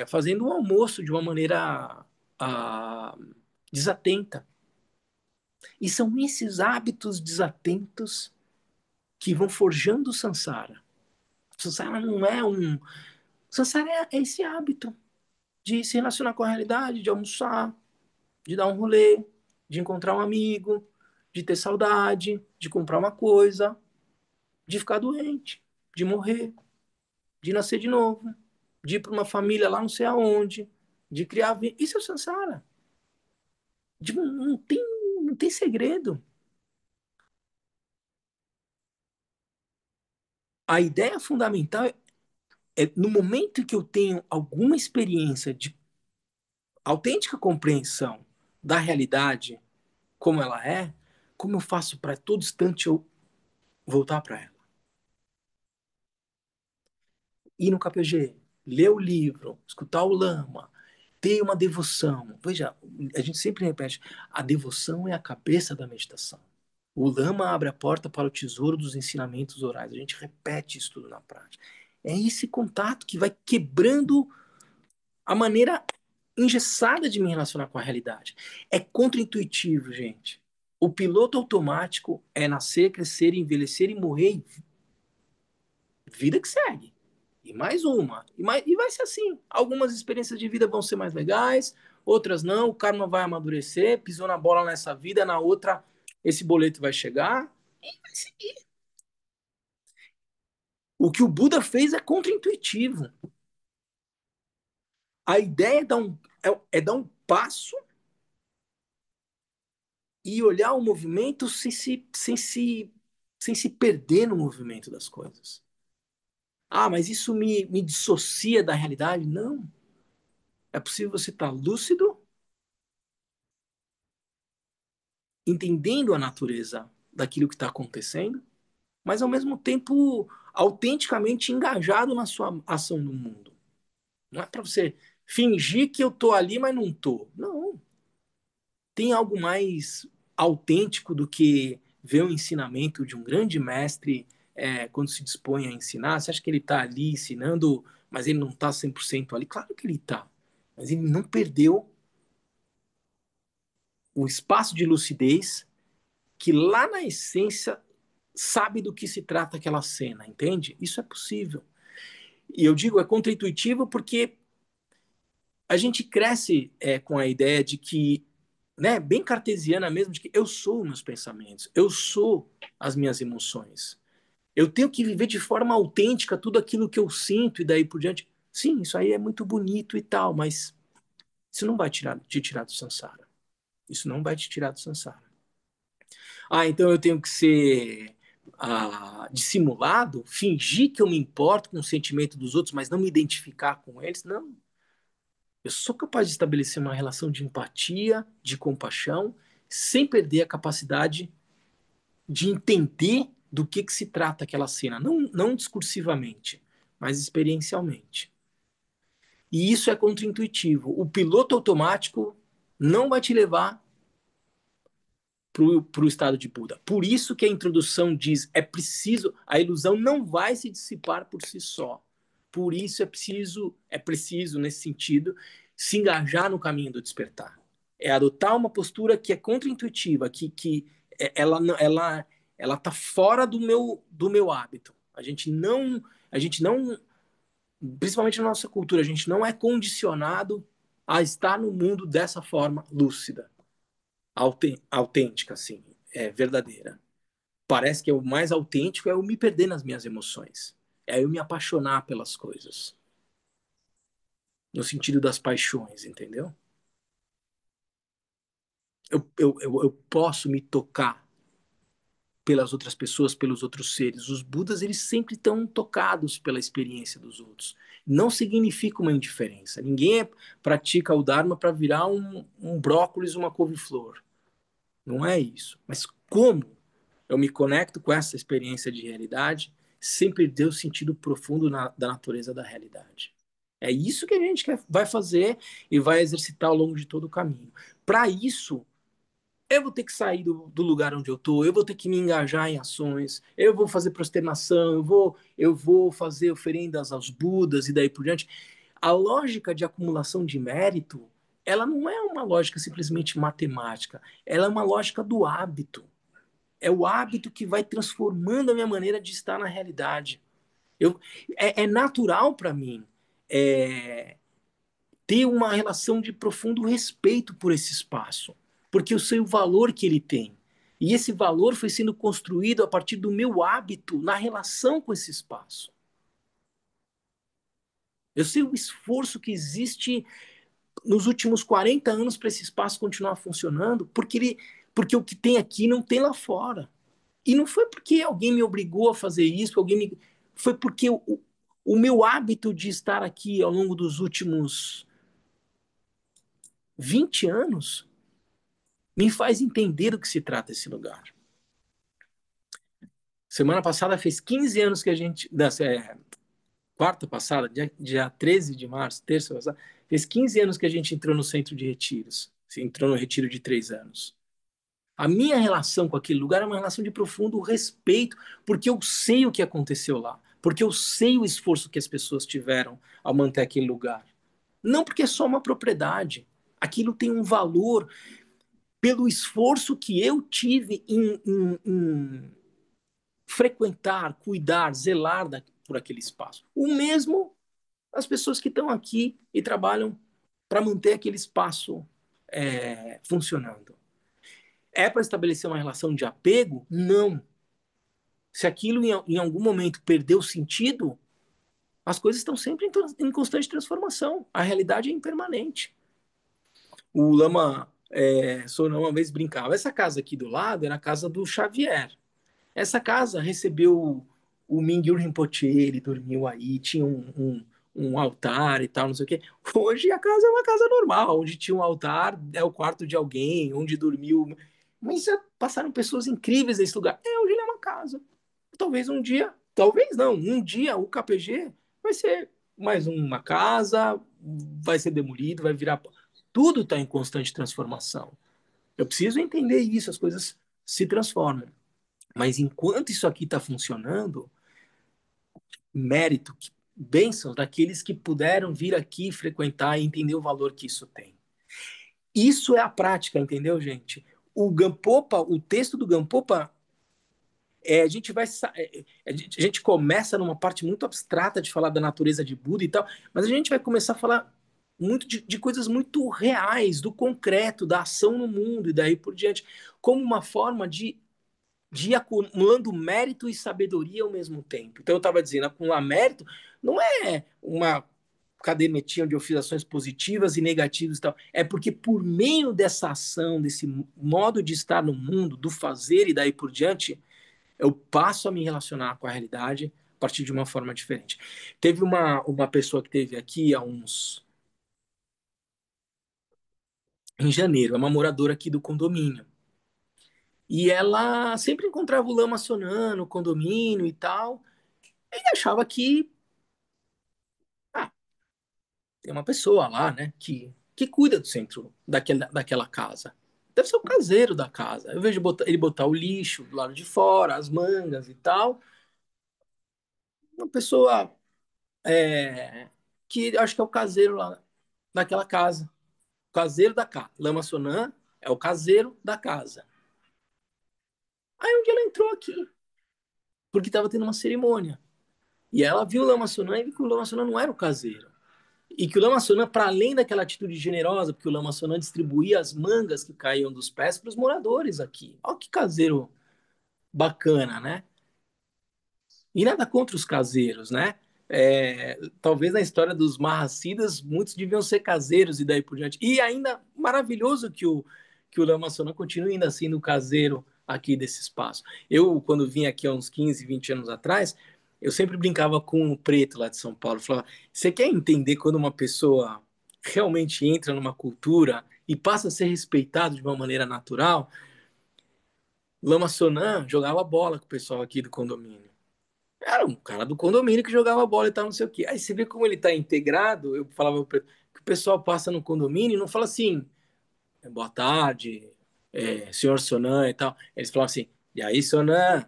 fazendo o almoço de uma maneira ah, desatenta. E são esses hábitos desatentos que vão forjando o samsara. O samsara não é um. O samsara é esse hábito de se relacionar com a realidade, de almoçar, de dar um rolê, de encontrar um amigo, de ter saudade, de comprar uma coisa, de ficar doente, de morrer, de nascer de novo, de ir para uma família lá não sei aonde, de criar. Isso é o samsara. Não tem segredo. A ideia fundamental é no momento que eu tenho alguma experiência de autêntica compreensão da realidade como ela é, como eu faço para todo instante eu voltar para ela? Ir no KPG, ler o livro, escutar o Lama, ter uma devoção. Veja, a gente sempre repete, a devoção é a cabeça da meditação. O Lama abre a porta para o tesouro dos ensinamentos orais. A gente repete isso tudo na prática. É esse contato que vai quebrando a maneira engessada de me relacionar com a realidade. É contraintuitivo, gente. O piloto automático é nascer, crescer, envelhecer e morrer. Vida que segue. E mais uma. E vai ser assim. Algumas experiências de vida vão ser mais legais, outras não. O karma vai amadurecer, pisou na bola nessa vida, na outra esse boleto vai chegar e vai seguir. O que o Buda fez é contraintuitivo. A ideia é dar um passo e olhar o movimento sem se perder no movimento das coisas. Ah, mas isso me dissocia da realidade? Não. É possível você estar lúcido, entendendo a natureza daquilo que está acontecendo, mas ao mesmo tempo autenticamente engajado na sua ação no mundo. Não é para você fingir que eu estou ali, mas não estou. Não. Tem algo mais autêntico do que ver o ensinamento de um grande mestre quando se dispõe a ensinar? Você acha que ele está ali ensinando, mas ele não está 100% ali? Claro que ele está. Mas ele não perdeu o espaço de lucidez que lá na essência sabe do que se trata aquela cena, entende? Isso é possível. E eu digo é contraintuitivo porque a gente cresce com a ideia de que, né, bem cartesiana mesmo, de que eu sou meus pensamentos, eu sou as minhas emoções. Eu tenho que viver de forma autêntica tudo aquilo que eu sinto e daí por diante. Sim, isso aí é muito bonito e tal, mas isso não vai te tirar do samsara. Isso não vai te tirar do samsara. Ah, então eu tenho que ser dissimulado, fingir que eu me importo com o sentimento dos outros, mas não me identificar com eles? Não. Eu sou capaz de estabelecer uma relação de empatia, de compaixão, sem perder a capacidade de entender do que se trata aquela cena, não discursivamente, mas experiencialmente. E isso é contraintuitivo. O piloto automático não vai te levar para o estado de Buda. Por isso que a introdução diz, é preciso, a ilusão não vai se dissipar por si só. Por isso é preciso nesse sentido, se engajar no caminho do despertar. É adotar uma postura que é contraintuitiva, que ela tá fora do meu hábito. A gente não, principalmente na nossa cultura, a gente não é condicionado a estar no mundo dessa forma lúcida, autêntica, assim, verdadeira. Parece que é o mais autêntico é eu me perder nas minhas emoções. É eu me apaixonar pelas coisas. No sentido das paixões, entendeu? Eu posso me tocar pelas outras pessoas, pelos outros seres. Os Budas, eles sempre estão tocados pela experiência dos outros. Não significa uma indiferença. Ninguém pratica o Dharma para virar um brócolis, uma couve-flor. Não é isso. Mas como eu me conecto com essa experiência de realidade sem perder o sentido profundo da natureza da realidade? É isso que a gente vai fazer e vai exercitar ao longo de todo o caminho. Para isso, eu vou ter que sair do lugar onde eu estou, eu vou ter que me engajar em ações, eu vou fazer prosternação, eu vou fazer oferendas aos Budas e daí por diante. A lógica de acumulação de mérito, ela não é uma lógica simplesmente matemática, ela é uma lógica do hábito. É o hábito que vai transformando a minha maneira de estar na realidade. É natural para mim ter uma relação de profundo respeito por esse espaço, porque eu sei o valor que ele tem. E esse valor foi sendo construído a partir do meu hábito na relação com esse espaço. Eu sei o esforço que existe nos últimos 40 anos para esse espaço continuar funcionando, porque o que tem aqui não tem lá fora. E não foi porque alguém me obrigou a fazer isso, foi porque o meu hábito de estar aqui ao longo dos últimos 20 anos me faz entender do que se trata esse lugar. Semana passada fez 15 anos que a gente... quarta passada, dia 13 de março, terça passada, fez 15 anos que a gente entrou no centro de retiros. Entrou no retiro de 3 anos. A minha relação com aquele lugar é uma relação de profundo respeito, porque eu sei o que aconteceu lá, porque eu sei o esforço que as pessoas tiveram ao manter aquele lugar. Não porque é só uma propriedade. Aquilo tem um valor pelo esforço que eu tive em frequentar, cuidar, zelar por aquele espaço. O mesmo as pessoas que estão aqui e trabalham para manter aquele espaço funcionando. É para estabelecer uma relação de apego? Não. Se aquilo em algum momento perdeu sentido, as coisas estão sempre em constante transformação. A realidade é impermanente. O Lama Sonan uma vez brincava, essa casa aqui do lado era a casa do Xavier. Essa casa recebeu o Mingyur Rinpoche, ele dormiu aí, tinha um altar e tal, não sei o quê. Hoje a casa é uma casa normal, onde tinha um altar, é o quarto de alguém, onde dormiu. Mas já passaram pessoas incríveis nesse lugar. Hoje ele é uma casa. Talvez um dia, talvez não, um dia o KPG vai ser mais uma casa, vai ser demolido, vai virar. Tudo está em constante transformação. Eu preciso entender isso, as coisas se transformam. Mas enquanto isso aqui está funcionando, mérito, bênçãos daqueles que puderam vir aqui frequentar e entender o valor que isso tem. Isso é a prática, entendeu, gente? O Gampopa, o texto do Gampopa, a gente começa numa parte muito abstrata de falar da natureza de Buda e tal, mas a gente vai começar a falar muito de coisas muito reais, do concreto, da ação no mundo e daí por diante, como uma forma de ir acumulando mérito e sabedoria ao mesmo tempo. Então eu estava dizendo, acumular mérito não é uma cadernetinha onde eu fiz ações positivas e negativas e tal. É porque por meio dessa ação, desse modo de estar no mundo, do fazer e daí por diante, eu passo a me relacionar com a realidade a partir de uma forma diferente. Teve uma pessoa que teve aqui em janeiro, é uma moradora aqui do condomínio. E ela sempre encontrava o Lama Sonan no condomínio e tal, e achava que tem uma pessoa lá, né, que cuida do centro daquela casa. Deve ser o caseiro da casa. Eu vejo ele botar o lixo do lado de fora, as mangas e tal. Uma pessoa que acho que é o caseiro lá daquela casa. O caseiro da casa. Lama Sonan é o caseiro da casa. Aí um dia ela entrou aqui, porque estava tendo uma cerimônia. E ela viu o Lama Sonan e viu que o Lama Sonan não era o caseiro. E que o Lama Sonan, para além daquela atitude generosa, porque o Lama Sonan distribuía as mangas que caíam dos pés para os moradores aqui. Olha que caseiro bacana, né? E nada contra os caseiros, né? Talvez na história dos Mahassidas, muitos deviam ser caseiros e daí por diante. E ainda maravilhoso que o Lama Sonan continue ainda sendo caseiro aqui desse espaço. Eu, quando vim aqui há uns 15, 20 anos atrás, eu sempre brincava com o preto lá de São Paulo. Falava, você quer entender quando uma pessoa realmente entra numa cultura e passa a ser respeitado de uma maneira natural? Lama Sonan jogava bola com o pessoal aqui do condomínio. Era um cara do condomínio que jogava bola e tal, não sei o quê. Aí você vê como ele tá integrado. Eu falava que o pessoal passa no condomínio e não fala assim, boa tarde, senhor Sonan e tal. Eles falavam assim, e aí, Sonan?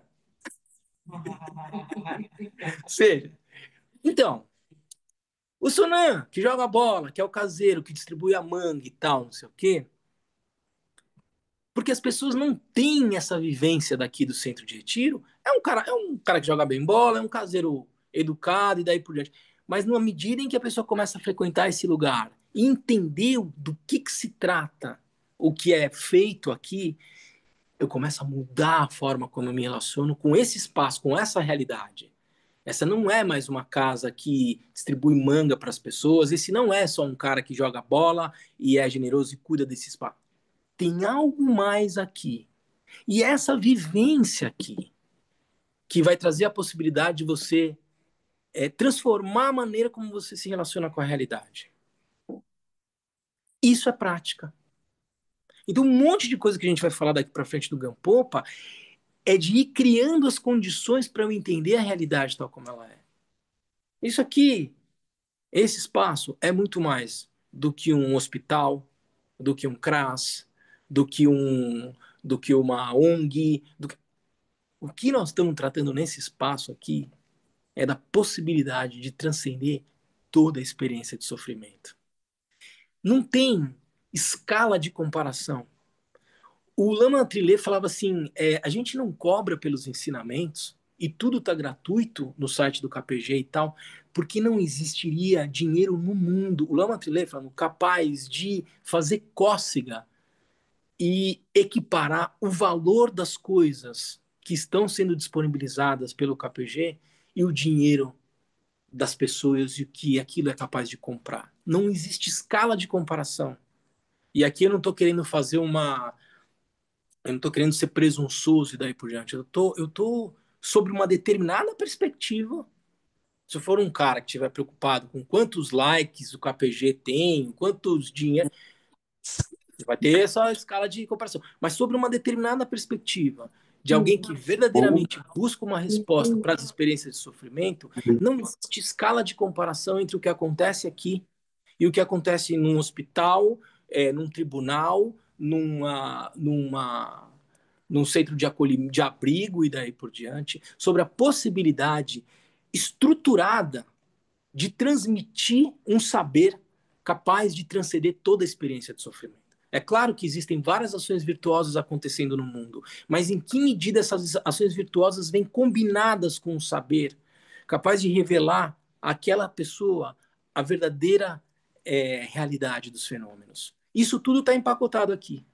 Seja, então, o Sonan, que joga bola, que é o caseiro, que distribui a manga e tal, não sei o quê, porque as pessoas não têm essa vivência daqui do centro de retiro. É um cara que joga bem bola, é um caseiro educado e daí por diante. Mas numa medida em que a pessoa começa a frequentar esse lugar e entender do que se trata, o que é feito aqui, eu começo a mudar a forma como eu me relaciono com esse espaço, com essa realidade. Essa não é mais uma casa que distribui manga para as pessoas. Esse não é só um cara que joga bola e é generoso e cuida desse espaço. Tem algo mais aqui. E essa vivência aqui, que vai trazer a possibilidade de você transformar a maneira como você se relaciona com a realidade. Isso é prática. Então, um monte de coisa que a gente vai falar daqui para frente do Gampopa é de ir criando as condições para eu entender a realidade tal como ela é. Isso aqui, esse espaço, é muito mais do que um hospital, do que um CRAS, do que, do que uma ONG. O que nós estamos tratando nesse espaço aqui é da possibilidade de transcender toda a experiência de sofrimento. Não tem escala de comparação. O Lama Trillet falava assim, a gente não cobra pelos ensinamentos e tudo está gratuito no site do KPG e tal, porque não existiria dinheiro no mundo. O Lama Trillet falando capaz de fazer cócega e equiparar o valor das coisas que estão sendo disponibilizadas pelo KPG e o dinheiro das pessoas e o que aquilo é capaz de comprar. Não existe escala de comparação. E aqui eu não estou querendo fazer uma. Eu não estou querendo ser presunçoso e daí por diante. Eu tô sobre uma determinada perspectiva. Se eu for um cara que estiver preocupado com quantos likes o KPG tem, quantos dinheiro, vai ter essa escala de comparação. Mas sobre uma determinada perspectiva de alguém que verdadeiramente busca uma resposta para as experiências de sofrimento, não existe escala de comparação entre o que acontece aqui e o que acontece num hospital, num tribunal, num centro de acolhimento, de abrigo e daí por diante, sobre a possibilidade estruturada de transmitir um saber capaz de transcender toda a experiência de sofrimento. É claro que existem várias ações virtuosas acontecendo no mundo, mas em que medida essas ações virtuosas vêm combinadas com o saber, capaz de revelar àquela pessoa a verdadeira realidade dos fenômenos? Isso tudo está empacotado aqui.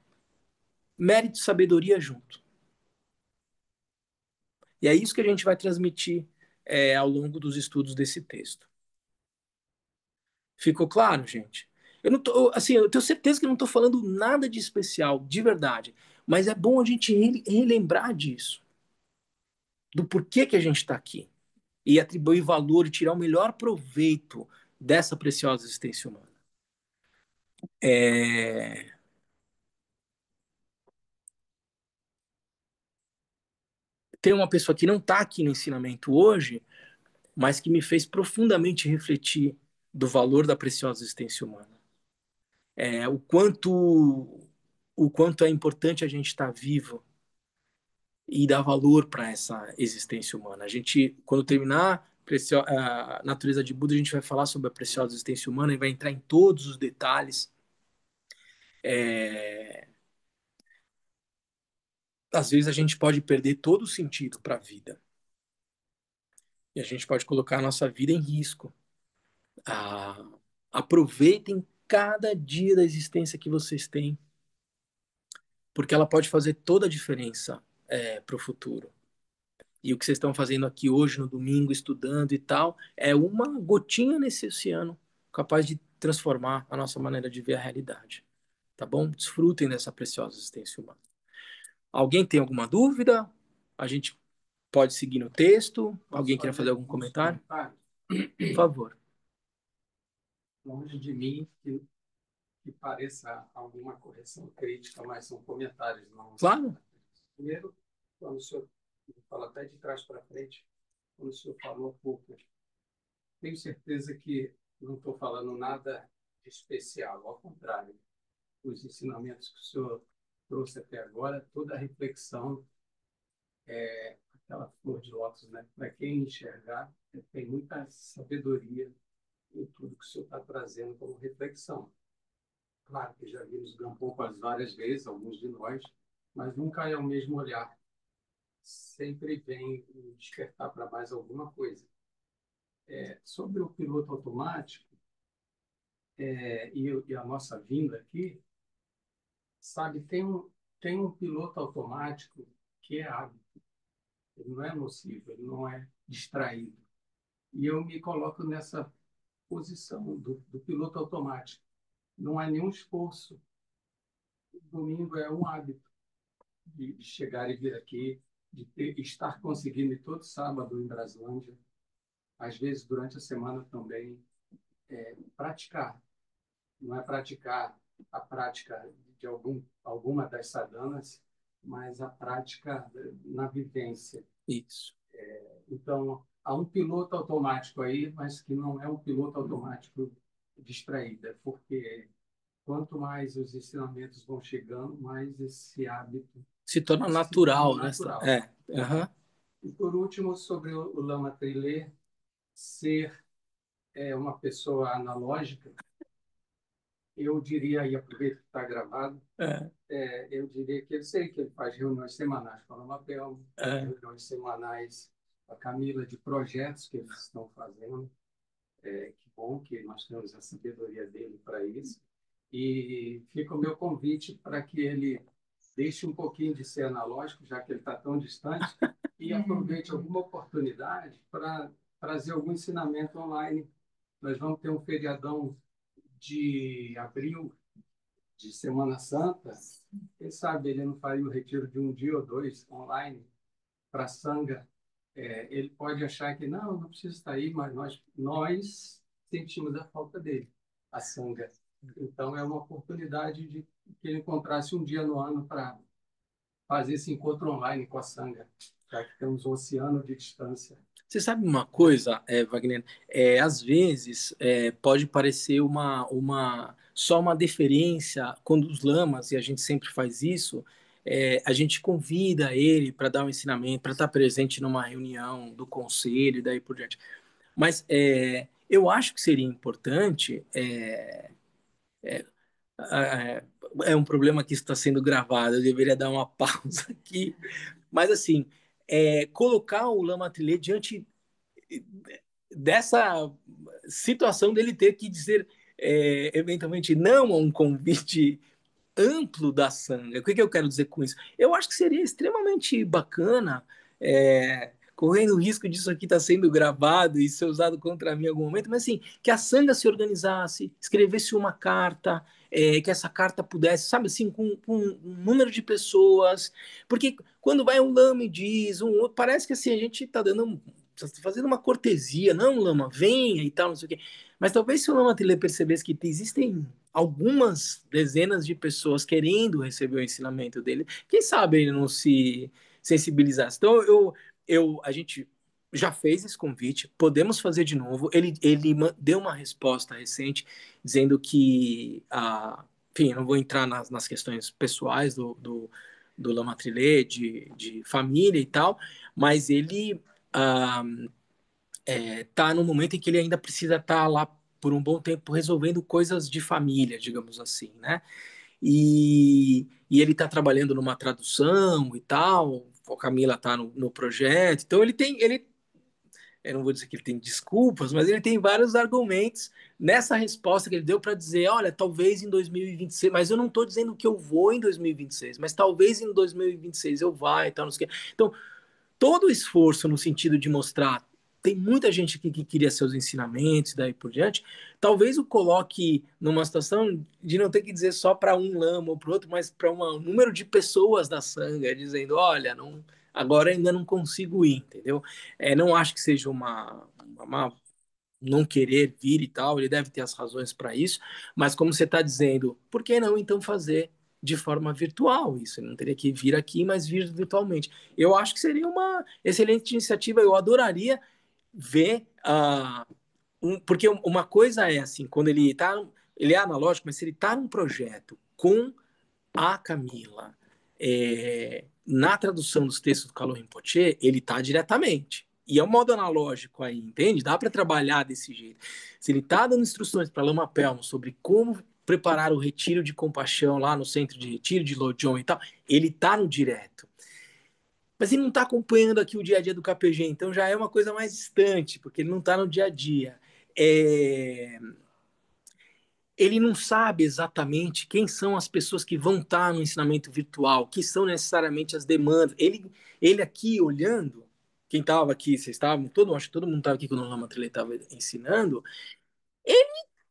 Mérito e sabedoria junto. E é isso que a gente vai transmitir ao longo dos estudos desse texto. Ficou claro, gente? Eu não tô, assim, eu tenho certeza que eu não estou falando nada de especial, de verdade. Mas é bom a gente relembrar disso, do porquê que a gente está aqui e atribuir valor e tirar o melhor proveito dessa preciosa existência humana. Tem uma pessoa que não está aqui no ensinamento hoje, mas que me fez profundamente refletir do valor da preciosa existência humana. O quanto é importante a gente estar vivo e dar valor para essa existência humana. A gente, quando terminar a natureza de Buda, a gente vai falar sobre a preciosa existência humana e vai entrar em todos os detalhes. Às vezes a gente pode perder todo o sentido para a vida. E a gente pode colocar a nossa vida em risco. Aproveitem cada dia da existência que vocês têm, porque ela pode fazer toda a diferença para o futuro. E o que vocês estão fazendo aqui hoje, no domingo, estudando e tal, é uma gotinha nesse oceano capaz de transformar a nossa maneira de ver a realidade. Tá bom? Desfrutem dessa preciosa existência humana. Alguém tem alguma dúvida? A gente pode seguir no texto? Alguém quer fazer algum comentário? Por favor. Longe de mim que pareça alguma correção crítica, mas são comentários. Não. Claro. Primeiro, quando o senhor fala até de trás para frente, quando o senhor falou pouco, tenho certeza que não estou falando nada de especial, ao contrário. Os ensinamentos que o senhor trouxe até agora, toda a reflexão, aquela flor de lótus, né? Para quem enxergar, tem muita sabedoria em tudo que o senhor está trazendo como reflexão. Claro que já vimos Gampopas várias vezes, alguns de nós, mas nunca é o mesmo olhar. Sempre vem despertar para mais alguma coisa. Sobre o piloto automático e a nossa vinda aqui, sabe, tem um piloto automático que é hábito. Ele não é nocivo, ele não é distraído. E eu me coloco nessa posição do piloto automático. Não há nenhum esforço. O domingo é um hábito de chegar e vir aqui, de estar conseguindo ir todo sábado em Braslândia. às vezes durante a semana também, praticar. Não é praticar a prática de alguma das sadhanas, mas a prática na vivência. Isso. Então, há um piloto automático aí, mas que não é um piloto automático distraído, porque quanto mais os ensinamentos vão chegando, mais esse hábito Se torna se natural, torna né? natural. Aham. E por último, sobre o Lama Trilê ser uma pessoa analógica, eu diria, e aproveito que está gravado, É, eu diria que eu sei que ele faz reuniões semanais com a Lama Pelmo, é. reuniões semanais com a Camila, de projetos que eles estão fazendo. Que bom que nós temos a sabedoria dele para isso. E fica o meu convite para que ele deixe um pouquinho de ser analógico, já que ele está tão distante, e aproveite alguma oportunidade para trazer algum ensinamento online. Nós vamos ter um feriadão de abril, de Semana Santa. Quem sabe ele não faria o retiro de um dia ou dois online para a Sangha. Ele pode achar que não precisa estar aí, mas nós sentimos a falta dele, a Sangha. Então, é uma oportunidade de que ele encontrasse um dia no ano para fazer esse encontro online com a Sangha, já que temos um oceano de distância. Você sabe uma coisa, Wagner? Às vezes pode parecer só uma deferência quando os lamas, e a gente sempre faz isso, a gente convida ele para dar um ensinamento, para estar presente numa reunião do conselho e daí por diante. Mas eu acho que seria importante. É, é um problema que está sendo gravado, eu deveria dar uma pausa aqui. Mas, assim, colocar o Lama Trilê diante dessa situação dele ter que dizer, eventualmente, não a um convite amplo da Sangha. O que eu quero dizer com isso? Eu acho que seria extremamente bacana, correndo o risco disso aqui estar sendo gravado e ser usado contra mim em algum momento, mas assim, que a Sangha se organizasse, escrevesse uma carta, que essa carta pudesse, sabe assim, com um número de pessoas, porque quando vai um lama e diz, um outro, parece que assim, a gente está fazendo uma cortesia, não, lama, venha e tal, não sei o quê. Mas talvez se o Lama Trilê percebesse que existem algumas dezenas de pessoas querendo receber o ensinamento dele, quem sabe ele não se sensibilizasse. Então, a gente já fez esse convite, podemos fazer de novo. Ele deu uma resposta recente dizendo que, enfim, eu não vou entrar nas questões pessoais do Lama Trilê, de família e tal, mas ele tá no momento em que ele ainda precisa estar lá por um bom tempo resolvendo coisas de família, digamos assim, né? E ele está trabalhando numa tradução e tal, a Camila está no projeto, então eu não vou dizer que ele tem desculpas, mas ele tem vários argumentos nessa resposta que ele deu para dizer, olha, talvez em 2026, mas eu não estou dizendo que eu vou em 2026, mas talvez em 2026 eu vá e tal, não sei o quê. Então, todo o esforço no sentido de mostrar tem muita gente aqui que queria seus ensinamentos e daí por diante, talvez o coloque numa situação de não ter que dizer só para um lama ou para outro, mas para um número de pessoas da Sangha, dizendo, olha, não, agora ainda não consigo ir, entendeu? Não acho que seja uma não querer vir e tal, ele deve ter as razões para isso, mas como você está dizendo, por que não então fazer de forma virtual isso? Ele não teria que vir aqui, mas vir virtualmente. Eu acho que seria uma excelente iniciativa, eu adoraria ver, porque uma coisa é assim, quando ele é analógico, mas se ele está num projeto com a Camila, na tradução dos textos do Kalu Rinpoche, ele está diretamente. E é um modo analógico aí, entende? Dá para trabalhar desse jeito. Se ele está dando instruções para Lama Pelmo sobre como preparar o retiro de compaixão lá no centro de retiro de Lojong e tal, ele está no direto. Mas ele não está acompanhando aqui o dia a dia do KPG, então já é uma coisa mais distante, porque ele não está no dia a dia. Ele não sabe exatamente quem são as pessoas que vão estar no ensinamento virtual, que são necessariamente as demandas. Ele aqui olhando, quem estava aqui, vocês estavam, acho que todo mundo estava aqui quando o Lama Trilê estava ensinando,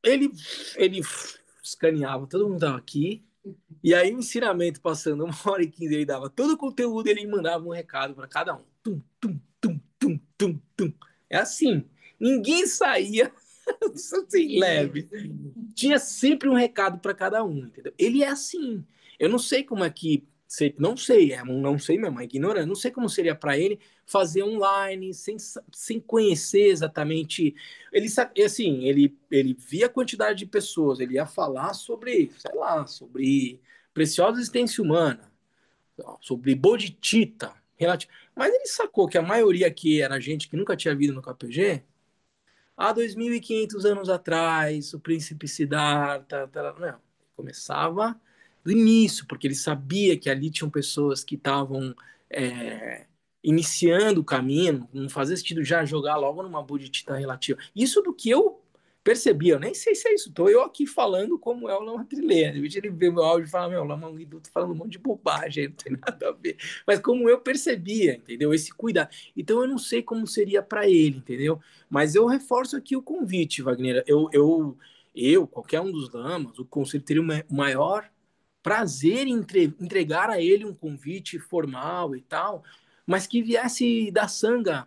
ele escaneava, todo mundo estava aqui, e aí o ensinamento passando 1h15, ele dava todo o conteúdo, ele mandava um recado para cada um. Tum, tum, tum, tum, tum, tum. É assim. Ninguém saía assim, leve. Tinha sempre um recado para cada um, entendeu? Ele é assim. Eu não sei como é que. Não sei, não sei mesmo, é ignorante. Não sei como seria para ele fazer online, sem conhecer exatamente. Ele, assim, ele via a quantidade de pessoas, ele ia falar sobre, sei lá, sobre preciosa existência humana, sobre bodhicitta, mas ele sacou que a maioria aqui era gente que nunca tinha vindo no KPG. Há 2.500 anos atrás, o príncipe Siddhartha, não, começava do início, porque ele sabia que ali tinham pessoas que estavam iniciando o caminho, não fazia sentido já jogar logo numa bodhicitta relativa. Isso do que eu percebi, eu nem sei se é isso, estou eu aqui falando como é o Lama Trilê. De repente ele vê meu áudio e fala, meu, Lama Guidu tá falando um monte de bobagem, não tem nada a ver. Mas como eu percebia, entendeu? Esse cuidado. Então eu não sei como seria para ele, entendeu? Mas eu reforço aqui o convite, Wagner. Qualquer um dos lamas, o conselho teria o maior prazer em entregar a ele um convite formal e tal, mas que viesse da sanga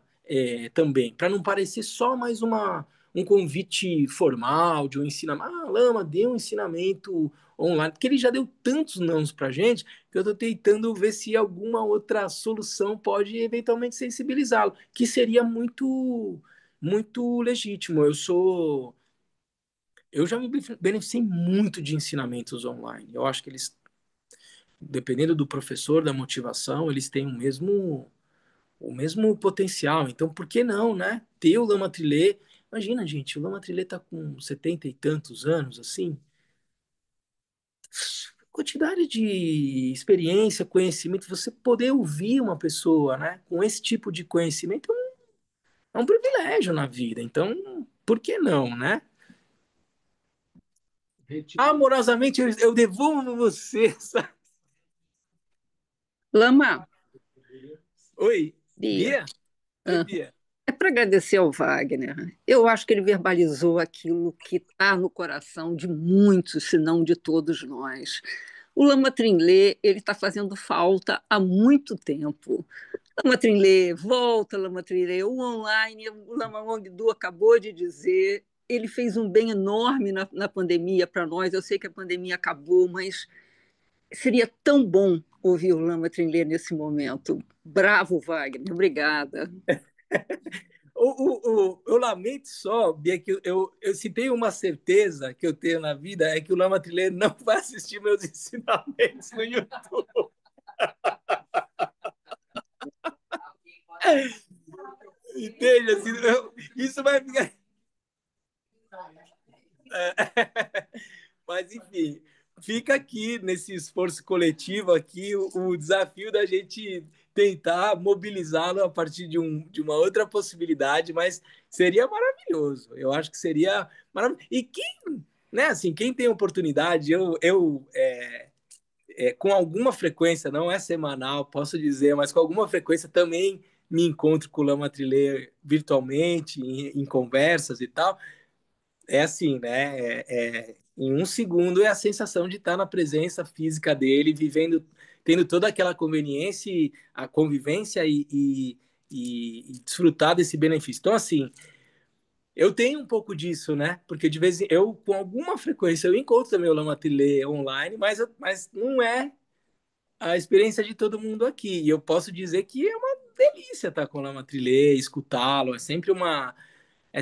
também, para não parecer só mais um convite formal de um ensinamento. Ah, Lama, dê um ensinamento online, porque ele já deu tantos nãos para gente que eu estou tentando ver se alguma outra solução pode eventualmente sensibilizá-lo, que seria muito legítimo. Eu já me beneficiei muito de ensinamentos online. Eu acho que eles, dependendo do professor, da motivação, eles têm o mesmo potencial. Então, por que não, né? Ter o Lama Trilê. Imagina, gente, o Lama Trilê tá com 70 e tantos anos, assim. Quantidade de experiência, conhecimento, você poder ouvir uma pessoa, né, com esse tipo de conhecimento é um privilégio na vida. Então, por que não, né? Amorosamente, eu devolvo você. Sabe? Lama, Oi, Bia, Bia? Oi, Bia. é para agradecer ao Wagner. Eu acho que ele verbalizou aquilo que está no coração de muitos, se não de todos nós. O Lama Trinlê, ele está fazendo falta há muito tempo. Lama Trinlê, volta, Lama Trinlê. O online, o Lama Wangdu acabou de dizer, ele fez um bem enorme na pandemia para nós. Eu sei que a pandemia acabou, mas seria tão bom ouvir o Lama Trinlê nesse momento. Bravo, Wagner. Obrigada. Eu lamento só, Bia, que se tem uma certeza que eu tenho na vida é que o Lama Trilheiro não vai assistir meus ensinamentos no YouTube. Entende? Assim, isso vai ficar. Mas, enfim, fica aqui nesse esforço coletivo aqui o desafio da gente tentar mobilizá-lo a partir de uma outra possibilidade, mas seria maravilhoso. Eu acho que seria maravilhoso. E quem, né, assim, quem tem oportunidade, com alguma frequência, não é semanal, posso dizer, mas com alguma frequência também me encontro com o Lama Trilê virtualmente, em conversas e tal. É assim, né? Em um segundo é a sensação de estar na presença física dele, vivendo, tendo toda aquela conveniência, a convivência e desfrutar desse benefício. Então, assim, eu tenho um pouco disso, né? Porque de vez em eu, com alguma frequência, eu encontro também o Lama Trilê online, mas não é a experiência de todo mundo aqui. E eu posso dizer que é uma delícia estar com o Lama Trilê, escutá-lo, é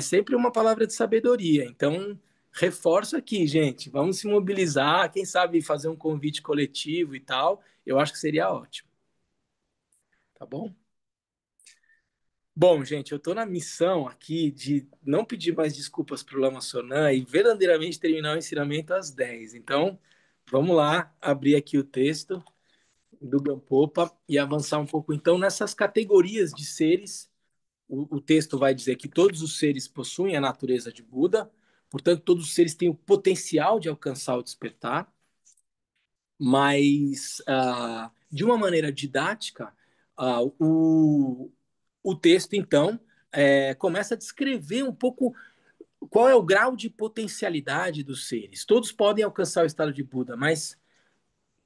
sempre uma palavra de sabedoria. Então, reforço aqui, gente. Vamos se mobilizar. Quem sabe fazer um convite coletivo e tal. Eu acho que seria ótimo. Tá bom? Bom, gente, eu estou na missão aqui de não pedir mais desculpas para o Lama Sonan e verdadeiramente terminar o ensinamento às 10. Então, vamos lá, abrir aqui o texto do Gampopa e avançar um pouco, então, nessas categorias de seres. O texto vai dizer que todos os seres possuem a natureza de Buda, portanto, todos os seres têm o potencial de alcançar o despertar, mas, de uma maneira didática, o texto, então, começa a descrever um pouco qual é o grau de potencialidade dos seres. Todos podem alcançar o estado de Buda, mas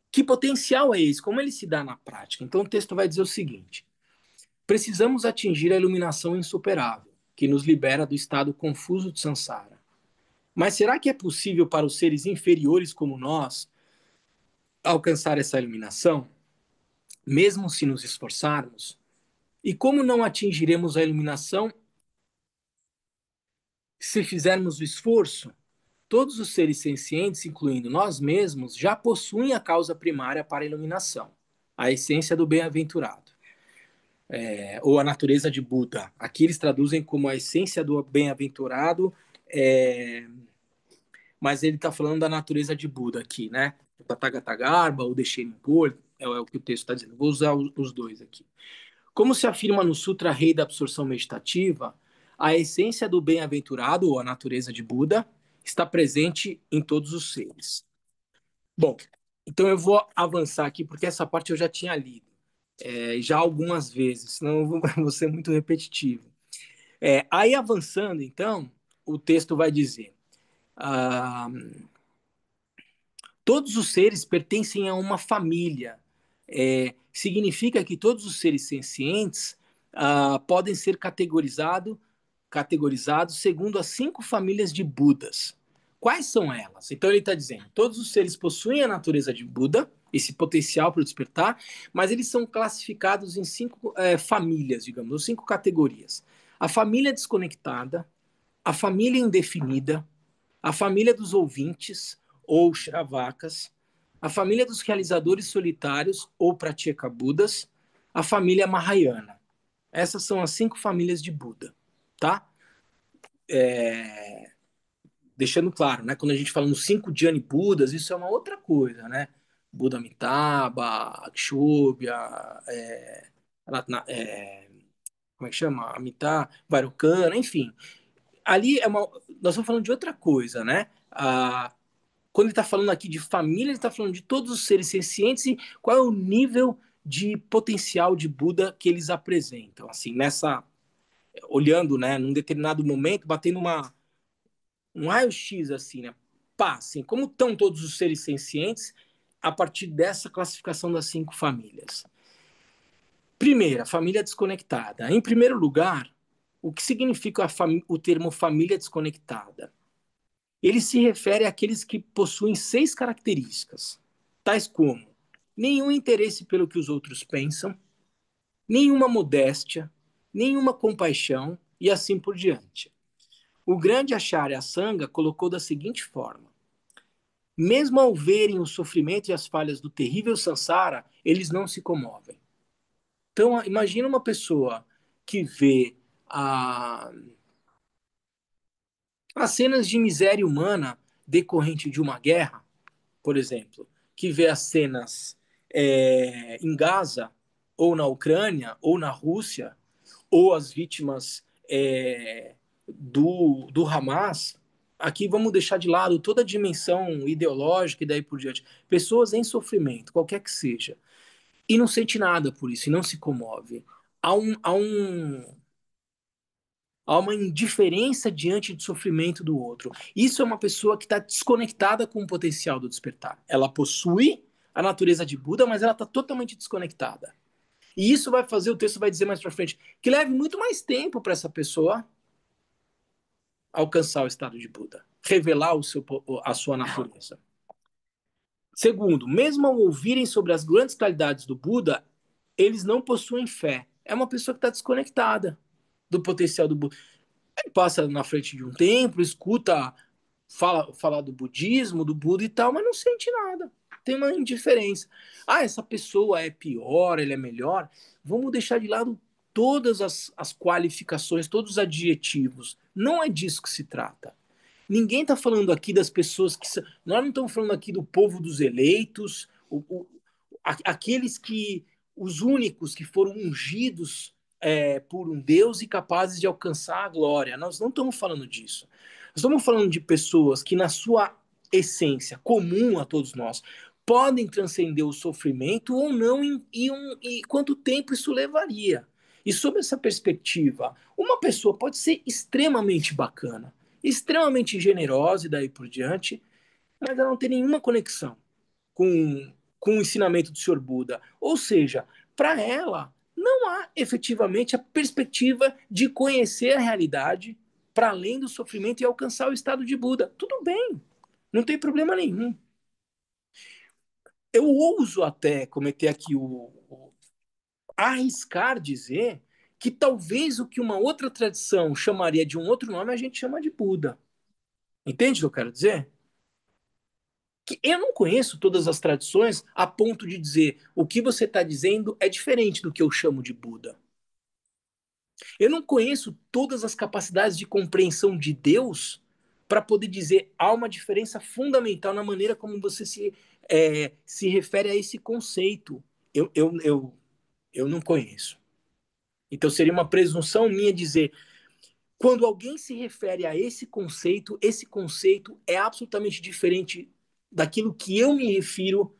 que potencial é esse? Como ele se dá na prática? Então, o texto vai dizer o seguinte: precisamos atingir a iluminação insuperável. que nos libera do estado confuso de samsara. Mas será que é possível para os seres inferiores como nós alcançar essa iluminação, mesmo se nos esforçarmos? E como não atingiremos a iluminação se fizermos o esforço? Todos os seres sencientes, incluindo nós mesmos, já possuem a causa primária para a iluminação, a essência do bem-aventurado, ou a natureza de Buda. Aqui eles traduzem como a essência do bem-aventurado, mas ele está falando da natureza de Buda aqui, né? O Tathagata, o Deshenpo, é o que o texto está dizendo. Vou usar os dois aqui. Como se afirma no Sutra Rei da Absorção Meditativa, a essência do bem-aventurado, ou a natureza de Buda, está presente em todos os seres. Bom, então eu vou avançar aqui, porque essa parte eu já tinha lido, já algumas vezes, senão eu vou ser muito repetitivo. Aí avançando, então, o texto vai dizer... todos os seres pertencem a uma família. Significa que todos os seres sencientes podem ser categorizados segundo as 5 famílias de Budas. Quais são elas? Então ele está dizendo, todos os seres possuem a natureza de Buda, esse potencial para o despertar, mas eles são classificados em 5 famílias, digamos, ou 5 categorias. A família desconectada, a família indefinida, a família dos ouvintes, ou Shravakas, a família dos realizadores solitários, ou Pratyeka Budas, a família Mahayana. Essas são as 5 famílias de Buda, tá? Deixando claro, né? Quando a gente fala nos 5 Dhyani Budas, isso é uma outra coisa, né? Buda Amitabha, Akshobhya, como é que chama? Amitabha, Vairocana, enfim. Ali nós estamos falando de outra coisa, né? Quando ele está falando aqui de família, ele está falando de todos os seres sencientes e qual é o nível de potencial de Buda que eles apresentam. Assim, olhando, né, num determinado momento, batendo um raio-x, assim, né? Pá, assim, como estão todos os seres sencientes a partir dessa classificação das 5 famílias. Primeira, família desconectada. Em primeiro lugar, o que significa o termo família desconectada? Ele se refere àqueles que possuem 6 características, tais como nenhum interesse pelo que os outros pensam, nenhuma modéstia, nenhuma compaixão e assim por diante. O grande Acharya Sangha colocou da seguinte forma: mesmo ao verem o sofrimento e as falhas do terrível samsara, eles não se comovem. Então, imagina uma pessoa que vê as cenas de miséria humana decorrente de uma guerra, por exemplo, que vê as cenas em Gaza, ou na Ucrânia, ou na Rússia, ou as vítimas do Hamas. Aqui vamos deixar de lado toda a dimensão ideológica e daí por diante. Pessoas em sofrimento, qualquer que seja, e não sente nada por isso, e não se comove. Há uma indiferença diante do sofrimento do outro. Isso é uma pessoa que está desconectada com o potencial do despertar. Ela possui a natureza de Buda, mas ela está totalmente desconectada. E isso vai fazer, o texto vai dizer mais para frente, que leve muito mais tempo para essa pessoa alcançar o estado de Buda, revelar a sua natureza. Segundo, mesmo ao ouvirem sobre as grandes qualidades do Buda, eles não possuem fé. É uma pessoa que está desconectada do potencial do Buda. Ele passa na frente de um templo, escuta falar do budismo, do Buda e tal, mas não sente nada. Tem uma indiferença. Essa pessoa é pior, ele é melhor. Vamos deixar de lado todas as qualificações, todos os adjetivos. Não é disso que se trata. Ninguém está falando aqui das pessoas que... Nós não estamos falando aqui do povo dos eleitos, aqueles que... Os únicos que foram ungidos por um Deus e capazes de alcançar a glória. Nós não estamos falando disso. Nós estamos falando de pessoas que, na sua essência comum a todos nós, podem transcender o sofrimento ou não, e quanto tempo isso levaria. E sob essa perspectiva, uma pessoa pode ser extremamente bacana, extremamente generosa e daí por diante, mas ela não tem nenhuma conexão com o ensinamento do Sr. Buda. Ou seja, para ela, não há efetivamente a perspectiva de conhecer a realidade para além do sofrimento e alcançar o estado de Buda. Tudo bem, não tem problema nenhum. Eu ouso até cometer aqui arriscar dizer que talvez o que uma outra tradição chamaria de um outro nome, a gente chama de Buda. Entende o que eu quero dizer? Que eu não conheço todas as tradições a ponto de dizer o que você está dizendo é diferente do que eu chamo de Buda. Eu não conheço todas as capacidades de compreensão de Deus para poder dizer há uma diferença fundamental na maneira como você se refere a esse conceito. Eu não conheço. Então seria uma presunção minha dizer, quando alguém se refere a esse conceito é absolutamente diferente daquilo que eu me refiro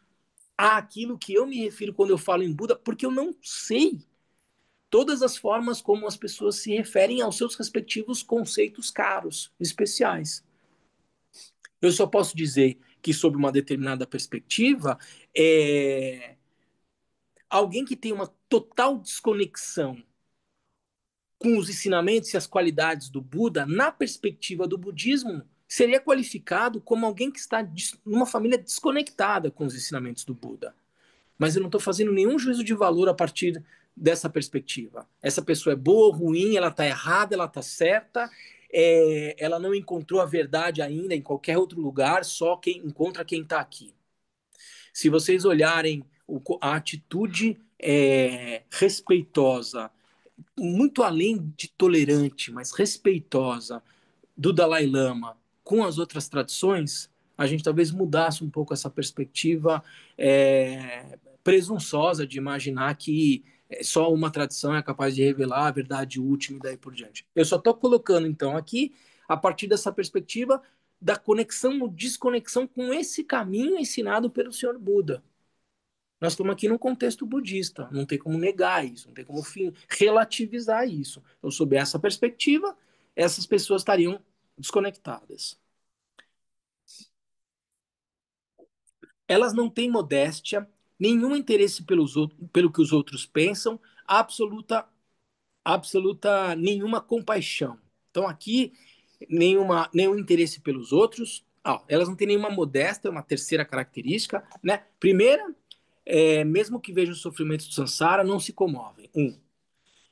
àquilo que eu me refiro quando eu falo em Buda, porque eu não sei todas as formas como as pessoas se referem aos seus respectivos conceitos caros, especiais. Eu só posso dizer que, sob uma determinada perspectiva, alguém que tem uma total desconexão com os ensinamentos e as qualidades do Buda, na perspectiva do budismo, seria qualificado como alguém que está numa família desconectada com os ensinamentos do Buda. Mas eu não estou fazendo nenhum juízo de valor a partir dessa perspectiva. Essa pessoa é boa ou ruim, ela está errada, ela está certa, ela não encontrou a verdade ainda em qualquer outro lugar, só quem encontra quem está aqui. Se vocês olharem a atitude respeitosa, muito além de tolerante, mas respeitosa do Dalai Lama com as outras tradições, a gente talvez mudasse um pouco essa perspectiva presunçosa de imaginar que só uma tradição é capaz de revelar a verdade última e daí por diante. Eu só estou colocando, então, aqui, a partir dessa perspectiva da conexão ou desconexão com esse caminho ensinado pelo Senhor Buda. Nós estamos aqui num contexto budista, não tem como negar isso, não tem como relativizar isso. Então, sob essa perspectiva, essas pessoas estariam desconectadas. Elas não têm modéstia, nenhum interesse pelo que os outros pensam, absoluta nenhuma compaixão. Então, aqui, nenhum interesse pelos outros. Elas não têm nenhuma modéstia, é uma terceira característica. Né? Primeira, mesmo que vejam os sofrimentos do Sansara, não se comovem.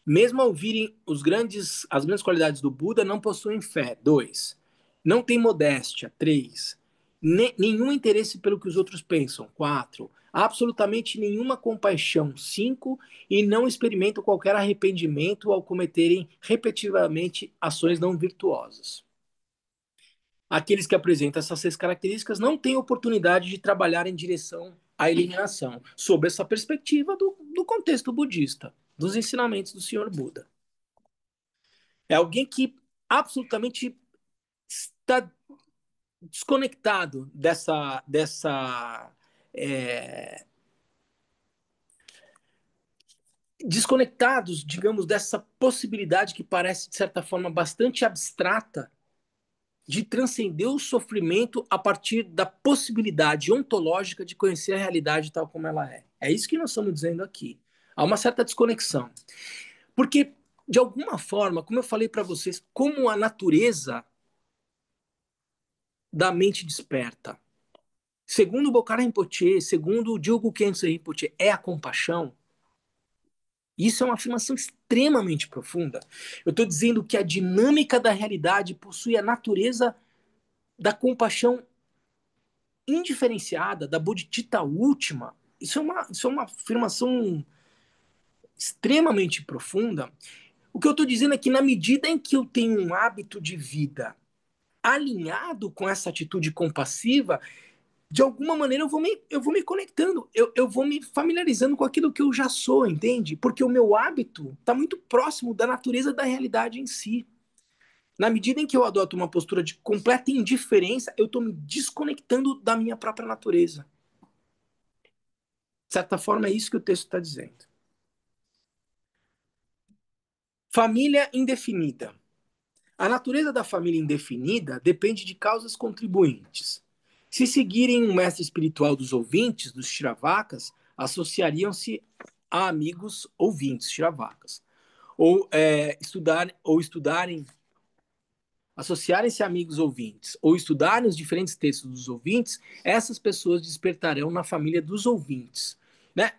Mesmo ao virem as grandes qualidades do Buda, não possuem fé. 2. Não tem modéstia. 3. Nenhum interesse pelo que os outros pensam. 4. Absolutamente nenhuma compaixão. 5. E não experimentam qualquer arrependimento ao cometerem repetitivamente ações não virtuosas. Aqueles que apresentam essas 6 características não têm oportunidade de trabalhar em direção à eliminação, sob essa perspectiva do contexto budista, dos ensinamentos do Senhor Buda. É alguém que absolutamente está desconectado desconectados, digamos, dessa possibilidade que parece, de certa forma, bastante abstrata de transcender o sofrimento a partir da possibilidade ontológica de conhecer a realidade tal como ela é. É isso que nós estamos dizendo aqui. Há uma certa desconexão. Porque, de alguma forma, como eu falei para vocês, como a natureza da mente desperta, segundo o Bocara Rinpoche, segundo o Dilgo Khyentse Rinpoche, é a compaixão. Isso é uma afirmação extremamente profunda. Eu estou dizendo que a dinâmica da realidade possui a natureza da compaixão indiferenciada, da bodhicitta última. Isso é uma afirmação extremamente profunda. O que eu estou dizendo é que, na medida em que eu tenho um hábito de vida alinhado com essa atitude compassiva, de alguma maneira eu vou me conectando, eu vou me familiarizando com aquilo que eu já sou, entende? Porque o meu hábito está muito próximo da natureza da realidade em si. Na medida em que eu adoto uma postura de completa indiferença, eu estou me desconectando da minha própria natureza. De certa forma, é isso que o texto está dizendo. Família indefinida. A natureza da família indefinida depende de causas contribuintes. Se seguirem um mestre espiritual dos ouvintes, dos Shravakas, associariam-se a amigos ouvintes, Shravakas. Estudarem, associarem-se a amigos ouvintes, ou estudarem os diferentes textos dos ouvintes, essas pessoas despertarão na família dos ouvintes, né?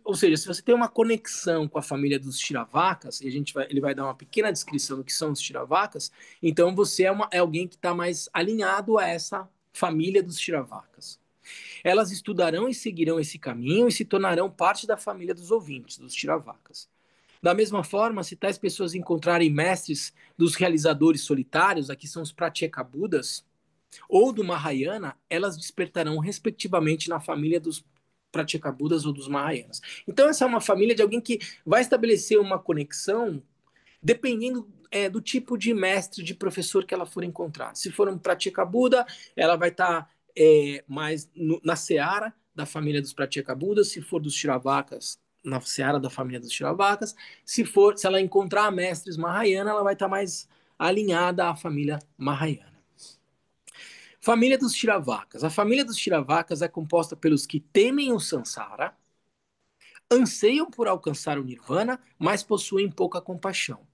Ou seja, se você tem uma conexão com a família dos Shravakas, e ele vai dar uma pequena descrição do que são os Shravakas, então você é alguém que está mais alinhado a essa família dos Shravakas. Elas estudarão e seguirão esse caminho e se tornarão parte da família dos ouvintes, dos Shravakas. Da mesma forma, se tais pessoas encontrarem mestres dos realizadores solitários, aqui são os Pratyekabuddhas, ou do Mahayana, elas despertarão respectivamente na família dos Pratyekabuddhas ou dos Mahayanas. Então essa é uma família de alguém que vai estabelecer uma conexão dependendo do tipo de mestre, de professor que ela for encontrar. Se for um Pratyekabuddha, ela vai estar mais na seara da família dos Pratyekabuddhas. Se for dos Shravakas, na seara da família dos Shravakas. Se ela encontrar mestres Mahayana, ela vai estar mais alinhada à família Mahayana. Família dos Shravakas. A família dos Shravakas é composta pelos que temem o Sansara, anseiam por alcançar o Nirvana, mas possuem pouca compaixão.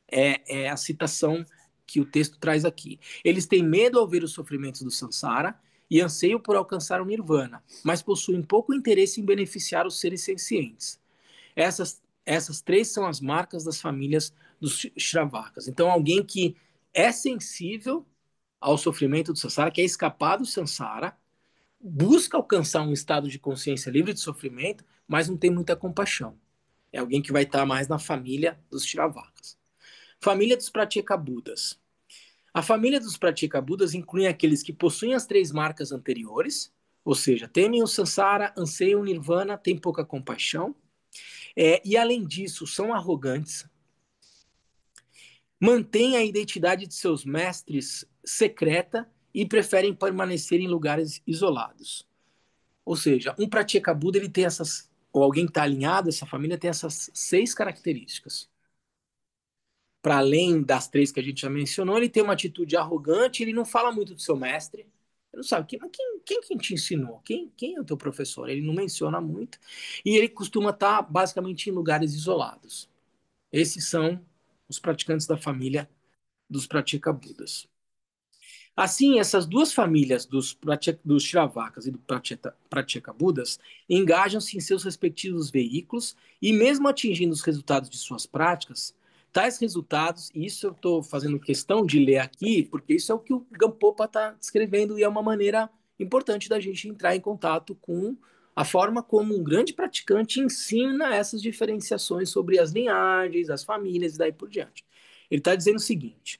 É a citação que o texto traz aqui. Eles têm medo ao ver os sofrimentos do Sansara e anseiam por alcançar o Nirvana, mas possuem pouco interesse em beneficiar os seres sencientes. Essas três são as marcas das famílias dos Shravakas. Então, alguém que é sensível ao sofrimento do Sansara, quer escapar do Sansara, busca alcançar um estado de consciência livre de sofrimento, mas não tem muita compaixão. É alguém que vai estar mais na família dos Shravakas. Família dos Pratyekabuddhas. A família dos Pratyekabuddhas inclui aqueles que possuem as três marcas anteriores, ou seja, temem o Sansara, anseiam o Nirvana, têm pouca compaixão, e além disso são arrogantes, mantêm a identidade de seus mestres secreta e preferem permanecer em lugares isolados. Ou seja, um Pratyekabuddha, ele tem essas, ou alguém que está alinhado, essa família tem essas 6 características. Para além das 3 que a gente já mencionou, ele tem uma atitude arrogante, ele não fala muito do seu mestre, ele não sabe, quem te ensinou? Quem é o teu professor? Ele não menciona muito, e ele costuma estar basicamente em lugares isolados. Esses são os praticantes da família dos Pratyekabuddhas. Assim, essas duas famílias dos Shravakas e dos Pratyekabuddhas engajam-se em seus respectivos veículos e, mesmo atingindo os resultados de suas práticas, tais resultados, e isso eu estou fazendo questão de ler aqui, porque isso é o que o Gampopa está descrevendo e é uma maneira importante da gente entrar em contato com a forma como um grande praticante ensina essas diferenciações sobre as linhagens, as famílias e daí por diante. Ele está dizendo o seguinte: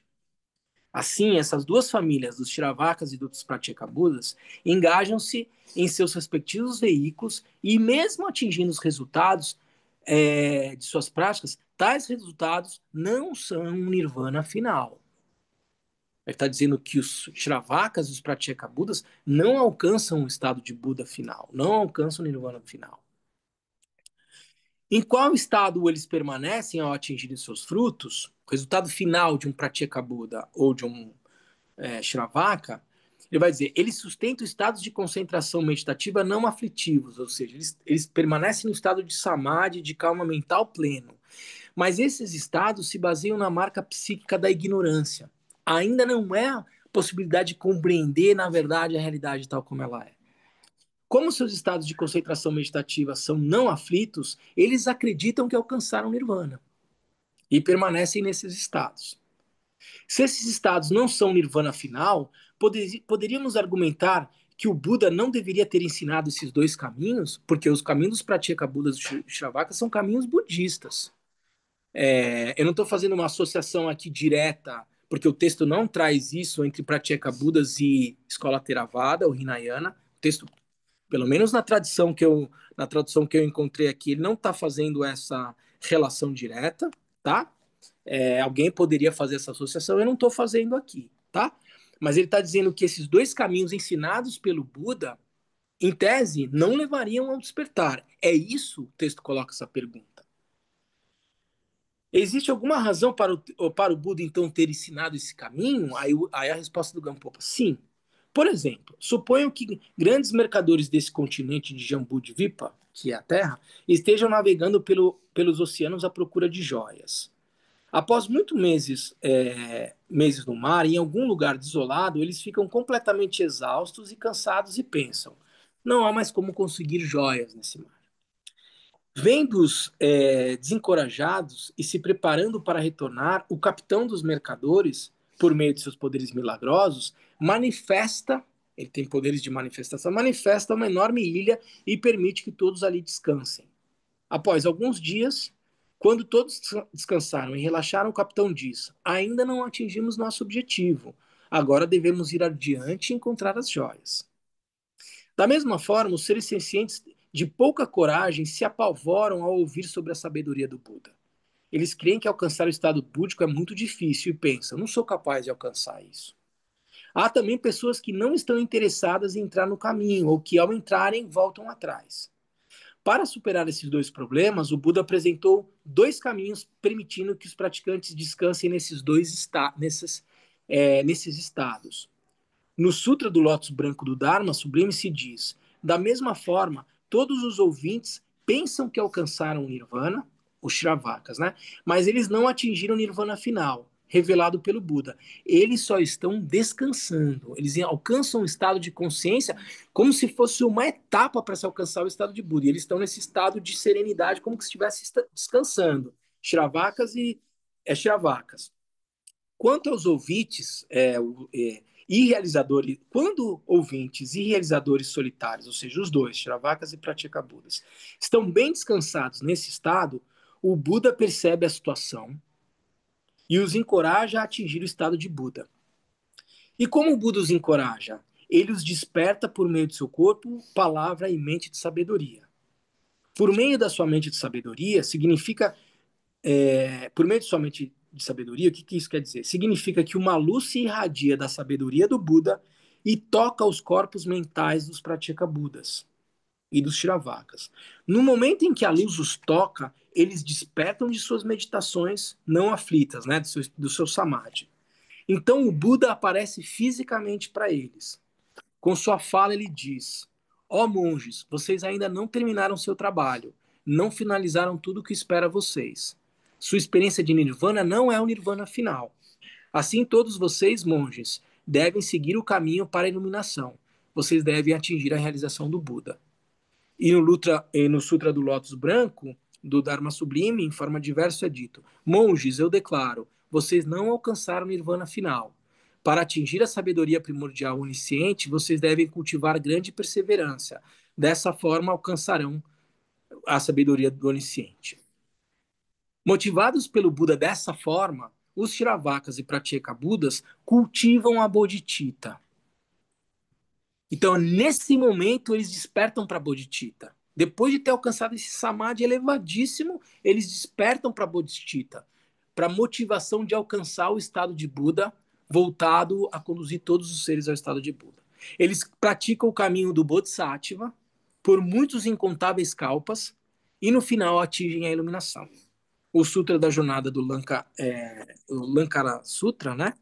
assim, essas duas famílias, dos Shravakas e dos Pratyekabuddhas, engajam-se em seus respectivos veículos e, mesmo atingindo os resultados de suas práticas, tais resultados não são um nirvana final. Ele está dizendo que os Shravakas e os Pratyekabuddhas não alcançam o estado de Buda final, não alcançam o nirvana final. Em qual estado eles permanecem ao atingirem seus frutos? O resultado final de um Pratyekabuddha ou de um Shravaka, ele vai dizer, eles sustentam estados de concentração meditativa não aflitivos, ou seja, eles permanecem no estado de samadhi, de calma mental pleno. Mas esses estados se baseiam na marca psíquica da ignorância. Ainda não é a possibilidade de compreender, na verdade, a realidade tal como ela é. Como seus estados de concentração meditativa são não aflitos, eles acreditam que alcançaram nirvana e permanecem nesses estados. Se esses estados não são nirvana final, poderíamos argumentar que o Buda não deveria ter ensinado esses dois caminhos, porque os caminhos dos Pratyekabuddhas e dos Shravakas são caminhos budistas. Eu não estou fazendo uma associação aqui direta, porque o texto não traz isso entre Pratyekabuddhas e escola Theravada ou Hinayana. O texto, pelo menos na tradução que eu encontrei aqui, ele não está fazendo essa relação direta, tá? Alguém poderia fazer essa associação, eu não estou fazendo aqui, tá? Mas ele está dizendo que esses dois caminhos ensinados pelo Buda, em tese, não levariam ao despertar. É isso? O texto coloca essa pergunta. Existe alguma razão para o Buda, então, ter ensinado esse caminho? Aí a resposta do Gampopa, sim. Por exemplo, suponham que grandes mercadores desse continente de Jambudvipa, que é a Terra, estejam navegando pelos oceanos à procura de joias. Após muitos meses no mar, em algum lugar desolado, eles ficam completamente exaustos e cansados e pensam: não há mais como conseguir joias nesse mar. Vendo-os desencorajados e se preparando para retornar, o capitão dos mercadores, por meio de seus poderes milagrosos, manifesta, ele tem poderes de manifestação, manifesta uma enorme ilha e permite que todos ali descansem. Após alguns dias, quando todos descansaram e relaxaram, o capitão diz: ainda não atingimos nosso objetivo. Agora devemos ir adiante e encontrar as joias. Da mesma forma, os seres sencientes de pouca coragem se apavoram ao ouvir sobre a sabedoria do Buda. Eles creem que alcançar o estado búdico é muito difícil e pensam: não sou capaz de alcançar isso. Há também pessoas que não estão interessadas em entrar no caminho ou que, ao entrarem, voltam atrás. Para superar esses dois problemas, o Buda apresentou dois caminhos permitindo que os praticantes descansem nesses estados. No Sutra do Lótus Branco do Dharma Sublime se diz: da mesma forma, todos os ouvintes pensam que alcançaram o Nirvana, os Shravakas, né? Mas eles não atingiram o Nirvana final, revelado pelo Buda. Eles só estão descansando. Eles alcançam um estado de consciência como se fosse uma etapa para se alcançar o estado de Buda. E eles estão nesse estado de serenidade, como se estivesse descansando. Shravakas e Shravakas. Quanto aos ouvintes e realizadores, quando ouvintes e realizadores solitários, ou seja, os dois, Shravakas e Pratyekabuddhas, estão bem descansados nesse estado, o Buda percebe a situação e os encoraja a atingir o estado de Buda. E como o Buda os encoraja? Ele os desperta por meio de seu corpo, palavra e mente de sabedoria. Por meio da sua mente de sabedoria, significa por meio de sua mente de sabedoria, o que isso quer dizer? Significa que uma luz se irradia da sabedoria do Buda e toca os corpos mentais dos Pratyekabuddhas e dos Shravakas. No momento em que a luz os toca, eles despertam de suas meditações não aflitas, né, do seu samadhi. Então o Buda aparece fisicamente para eles. Com sua fala ele diz: ó monges, vocês ainda não terminaram seu trabalho, não finalizaram tudo o que espera vocês. Sua experiência de nirvana não é o nirvana final. Assim, todos vocês, monges, devem seguir o caminho para a iluminação. Vocês devem atingir a realização do Buda. E no Sutra do Lótus Branco, do Dharma Sublime, em forma de verso, é dito: monges, eu declaro, vocês não alcançaram o nirvana final. Para atingir a sabedoria primordial onisciente, vocês devem cultivar grande perseverança. Dessa forma, alcançarão a sabedoria do onisciente. Motivados pelo Buda dessa forma, os Shravakas e Pratyekabuddhas cultivam a bodhicitta. Então, nesse momento, eles despertam para a bodhicitta. Depois de ter alcançado esse samadhi elevadíssimo, eles despertam para a bodhicitta, para a motivação de alcançar o estado de Buda, voltado a conduzir todos os seres ao estado de Buda. Eles praticam o caminho do Bodhisattva por muitos incontáveis kalpas e no final atingem a iluminação. O Sutra da Jornada do o Lankara Sutra, né?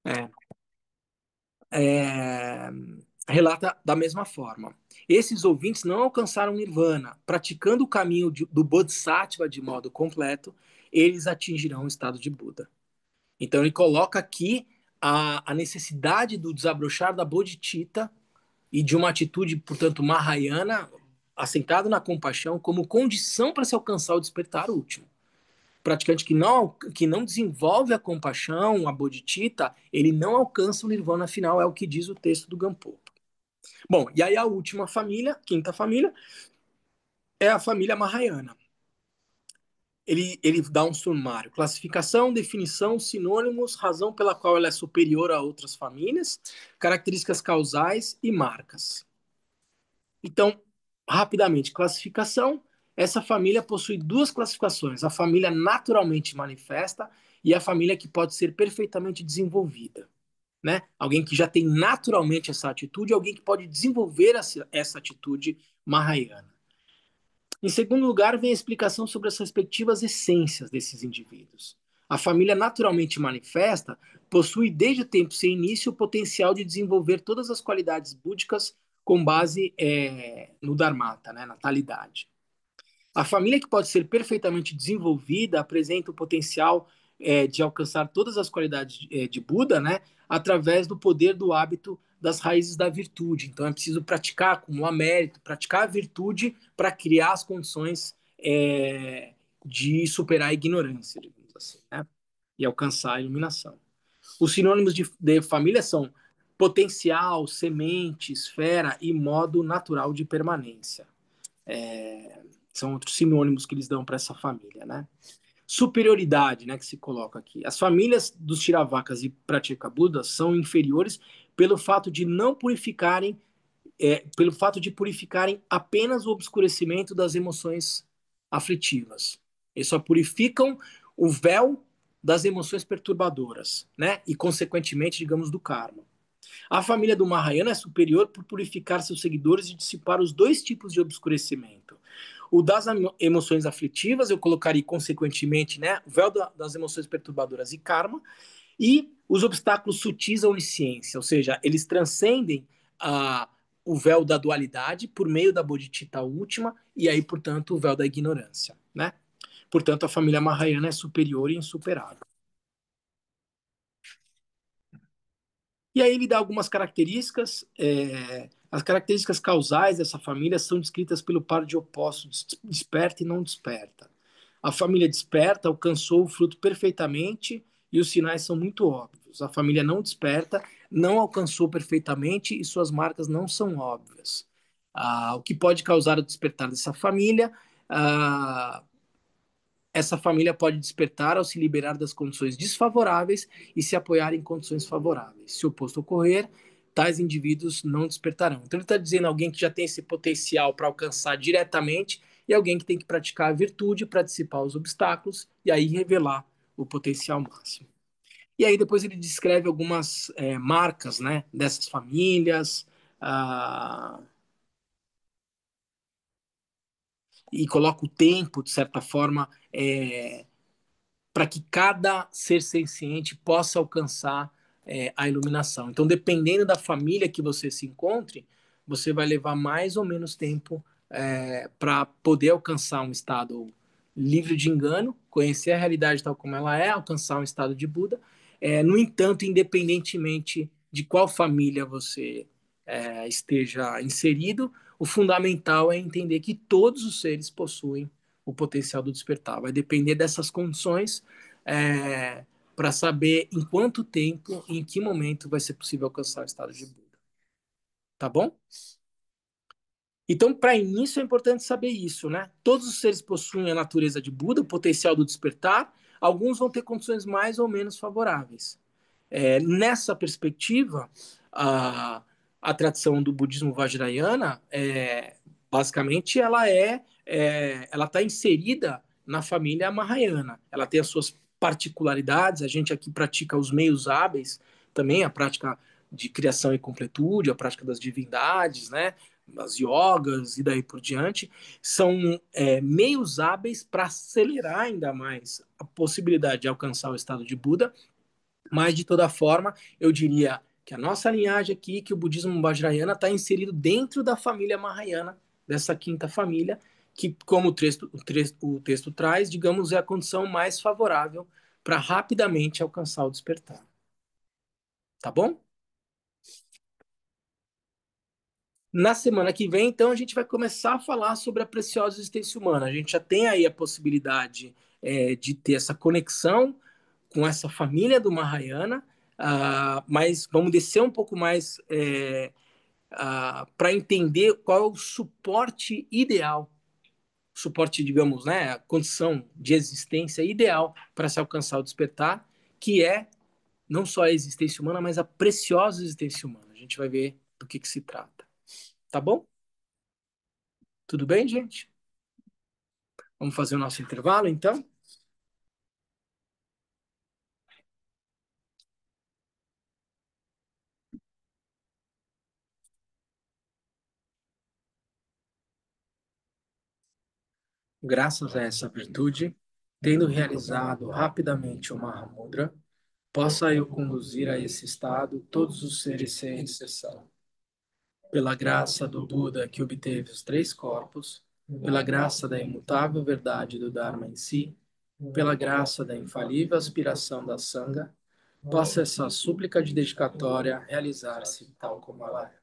É, é, relata da mesma forma. Esses ouvintes não alcançaram Nirvana. Praticando o caminho do Bodhisattva de modo completo, eles atingirão o estado de Buda. Então ele coloca aqui a necessidade do desabrochar da bodhicitta e de uma atitude, portanto, mahayana, assentada na compaixão, como condição para se alcançar o despertar último. O praticante que não desenvolve a compaixão, a bodhicitta, ele não alcança o nirvana final, é o que diz o texto do Gampopa. Bom, e aí a última família, quinta família, é a família Mahayana. Ele dá um sumário: classificação, definição, sinônimos, razão pela qual ela é superior a outras famílias, características causais e marcas. Então, rapidamente, classificação. Essa família possui duas classificações: a família naturalmente manifesta e a família que pode ser perfeitamente desenvolvida. Né? Alguém que já tem naturalmente essa atitude, alguém que pode desenvolver essa atitude mahayana. Em segundo lugar, vem a explicação sobre as respectivas essências desses indivíduos. A família naturalmente manifesta possui desde o tempo sem início o potencial de desenvolver todas as qualidades búdicas com base no Dharmata, né, na talidade. A família que pode ser perfeitamente desenvolvida apresenta o potencial de alcançar todas as qualidades de Buda, né, através do poder do hábito das raízes da virtude. Então é preciso praticar, acumular mérito, praticar a virtude para criar as condições de superar a ignorância, digamos assim, né, e alcançar a iluminação. Os sinônimos de família são potencial, semente, esfera e modo natural de permanência. São outros sinônimos que eles dão para essa família, né? Superioridade, né, que se coloca aqui. As famílias dos Tiravakas e Pratyekabuddhas são inferiores pelo fato de não purificarem, pelo fato de purificarem apenas o obscurecimento das emoções aflitivas. Eles só purificam o véu das emoções perturbadoras, né? E consequentemente, digamos, do karma. A família do Mahayana é superior por purificar seus seguidores e dissipar os dois tipos de obscurecimento. O das emoções aflitivas, eu colocaria consequentemente, né, o véu das emoções perturbadoras e karma, e os obstáculos sutis à onisciência, ou seja, eles transcendem o véu da dualidade por meio da bodhicitta última, e aí, portanto, o véu da ignorância, né? Portanto, a família Mahayana é superior e insuperável. E aí ele dá algumas características. As características causais dessa família são descritas pelo par de opostos, desperta e não desperta. A família desperta alcançou o fruto perfeitamente e os sinais são muito óbvios. A família não desperta não alcançou perfeitamente e suas marcas não são óbvias. O que pode causar o despertar dessa família? Essa família pode despertar ao se liberar das condições desfavoráveis e se apoiar em condições favoráveis. Se o oposto ocorrer, tais indivíduos não despertarão. Então ele está dizendo alguém que já tem esse potencial para alcançar diretamente e alguém que tem que praticar a virtude para dissipar os obstáculos e aí revelar o potencial máximo. E aí depois ele descreve algumas marcas, né, dessas famílias, e coloca o tempo, de certa forma, para que cada ser senciente possa alcançar a iluminação. Então, dependendo da família que você se encontre, você vai levar mais ou menos tempo para poder alcançar um estado livre de engano, conhecer a realidade tal como ela é, alcançar um estado de Buda. No entanto, independentemente de qual família você esteja inserido, o fundamental é entender que todos os seres possuem o potencial do despertar. Vai depender dessas condições para saber em quanto tempo, em que momento vai ser possível alcançar o estado de Buda. Tá bom? Então, para início, é importante saber isso, né? Todos os seres possuem a natureza de Buda, o potencial do despertar. Alguns vão ter condições mais ou menos favoráveis. Nessa perspectiva, a tradição do budismo vajrayana, basicamente, ela está inserida na família Mahayana. Ela tem as suas particularidades. A gente aqui pratica os meios hábeis, também a prática de criação e completude, a prática das divindades, né? As yogas e daí por diante, são meios hábeis para acelerar ainda mais a possibilidade de alcançar o estado de Buda, mas de toda forma, eu diria que a nossa linhagem aqui, que o budismo vajrayana está inserido dentro da família Mahayana, dessa quinta família, que, como o texto traz, digamos, é a condição mais favorável para rapidamente alcançar o despertar. Tá bom? Na semana que vem, então, a gente vai começar a falar sobre a preciosa existência humana. A gente já tem aí a possibilidade de ter essa conexão com essa família do Mahayana, mas vamos descer um pouco mais para entender qual é o suporte ideal, suporte, digamos, né, a condição de existência ideal para se alcançar o despertar, que é não só a existência humana, mas a preciosa existência humana. A gente vai ver do que se trata. Tá bom? Tudo bem, gente? Vamos fazer o nosso intervalo, então? graças a essa virtude, tendo realizado rapidamente o Mahamudra, possa eu conduzir a esse estado todos os seres sem exceção. Pela graça do Buda que obteve os 3 corpos, pela graça da imutável verdade do Dharma em si, pela graça da infalível aspiração da Sangha, possa essa súplica de dedicatória realizar-se tal como ela é.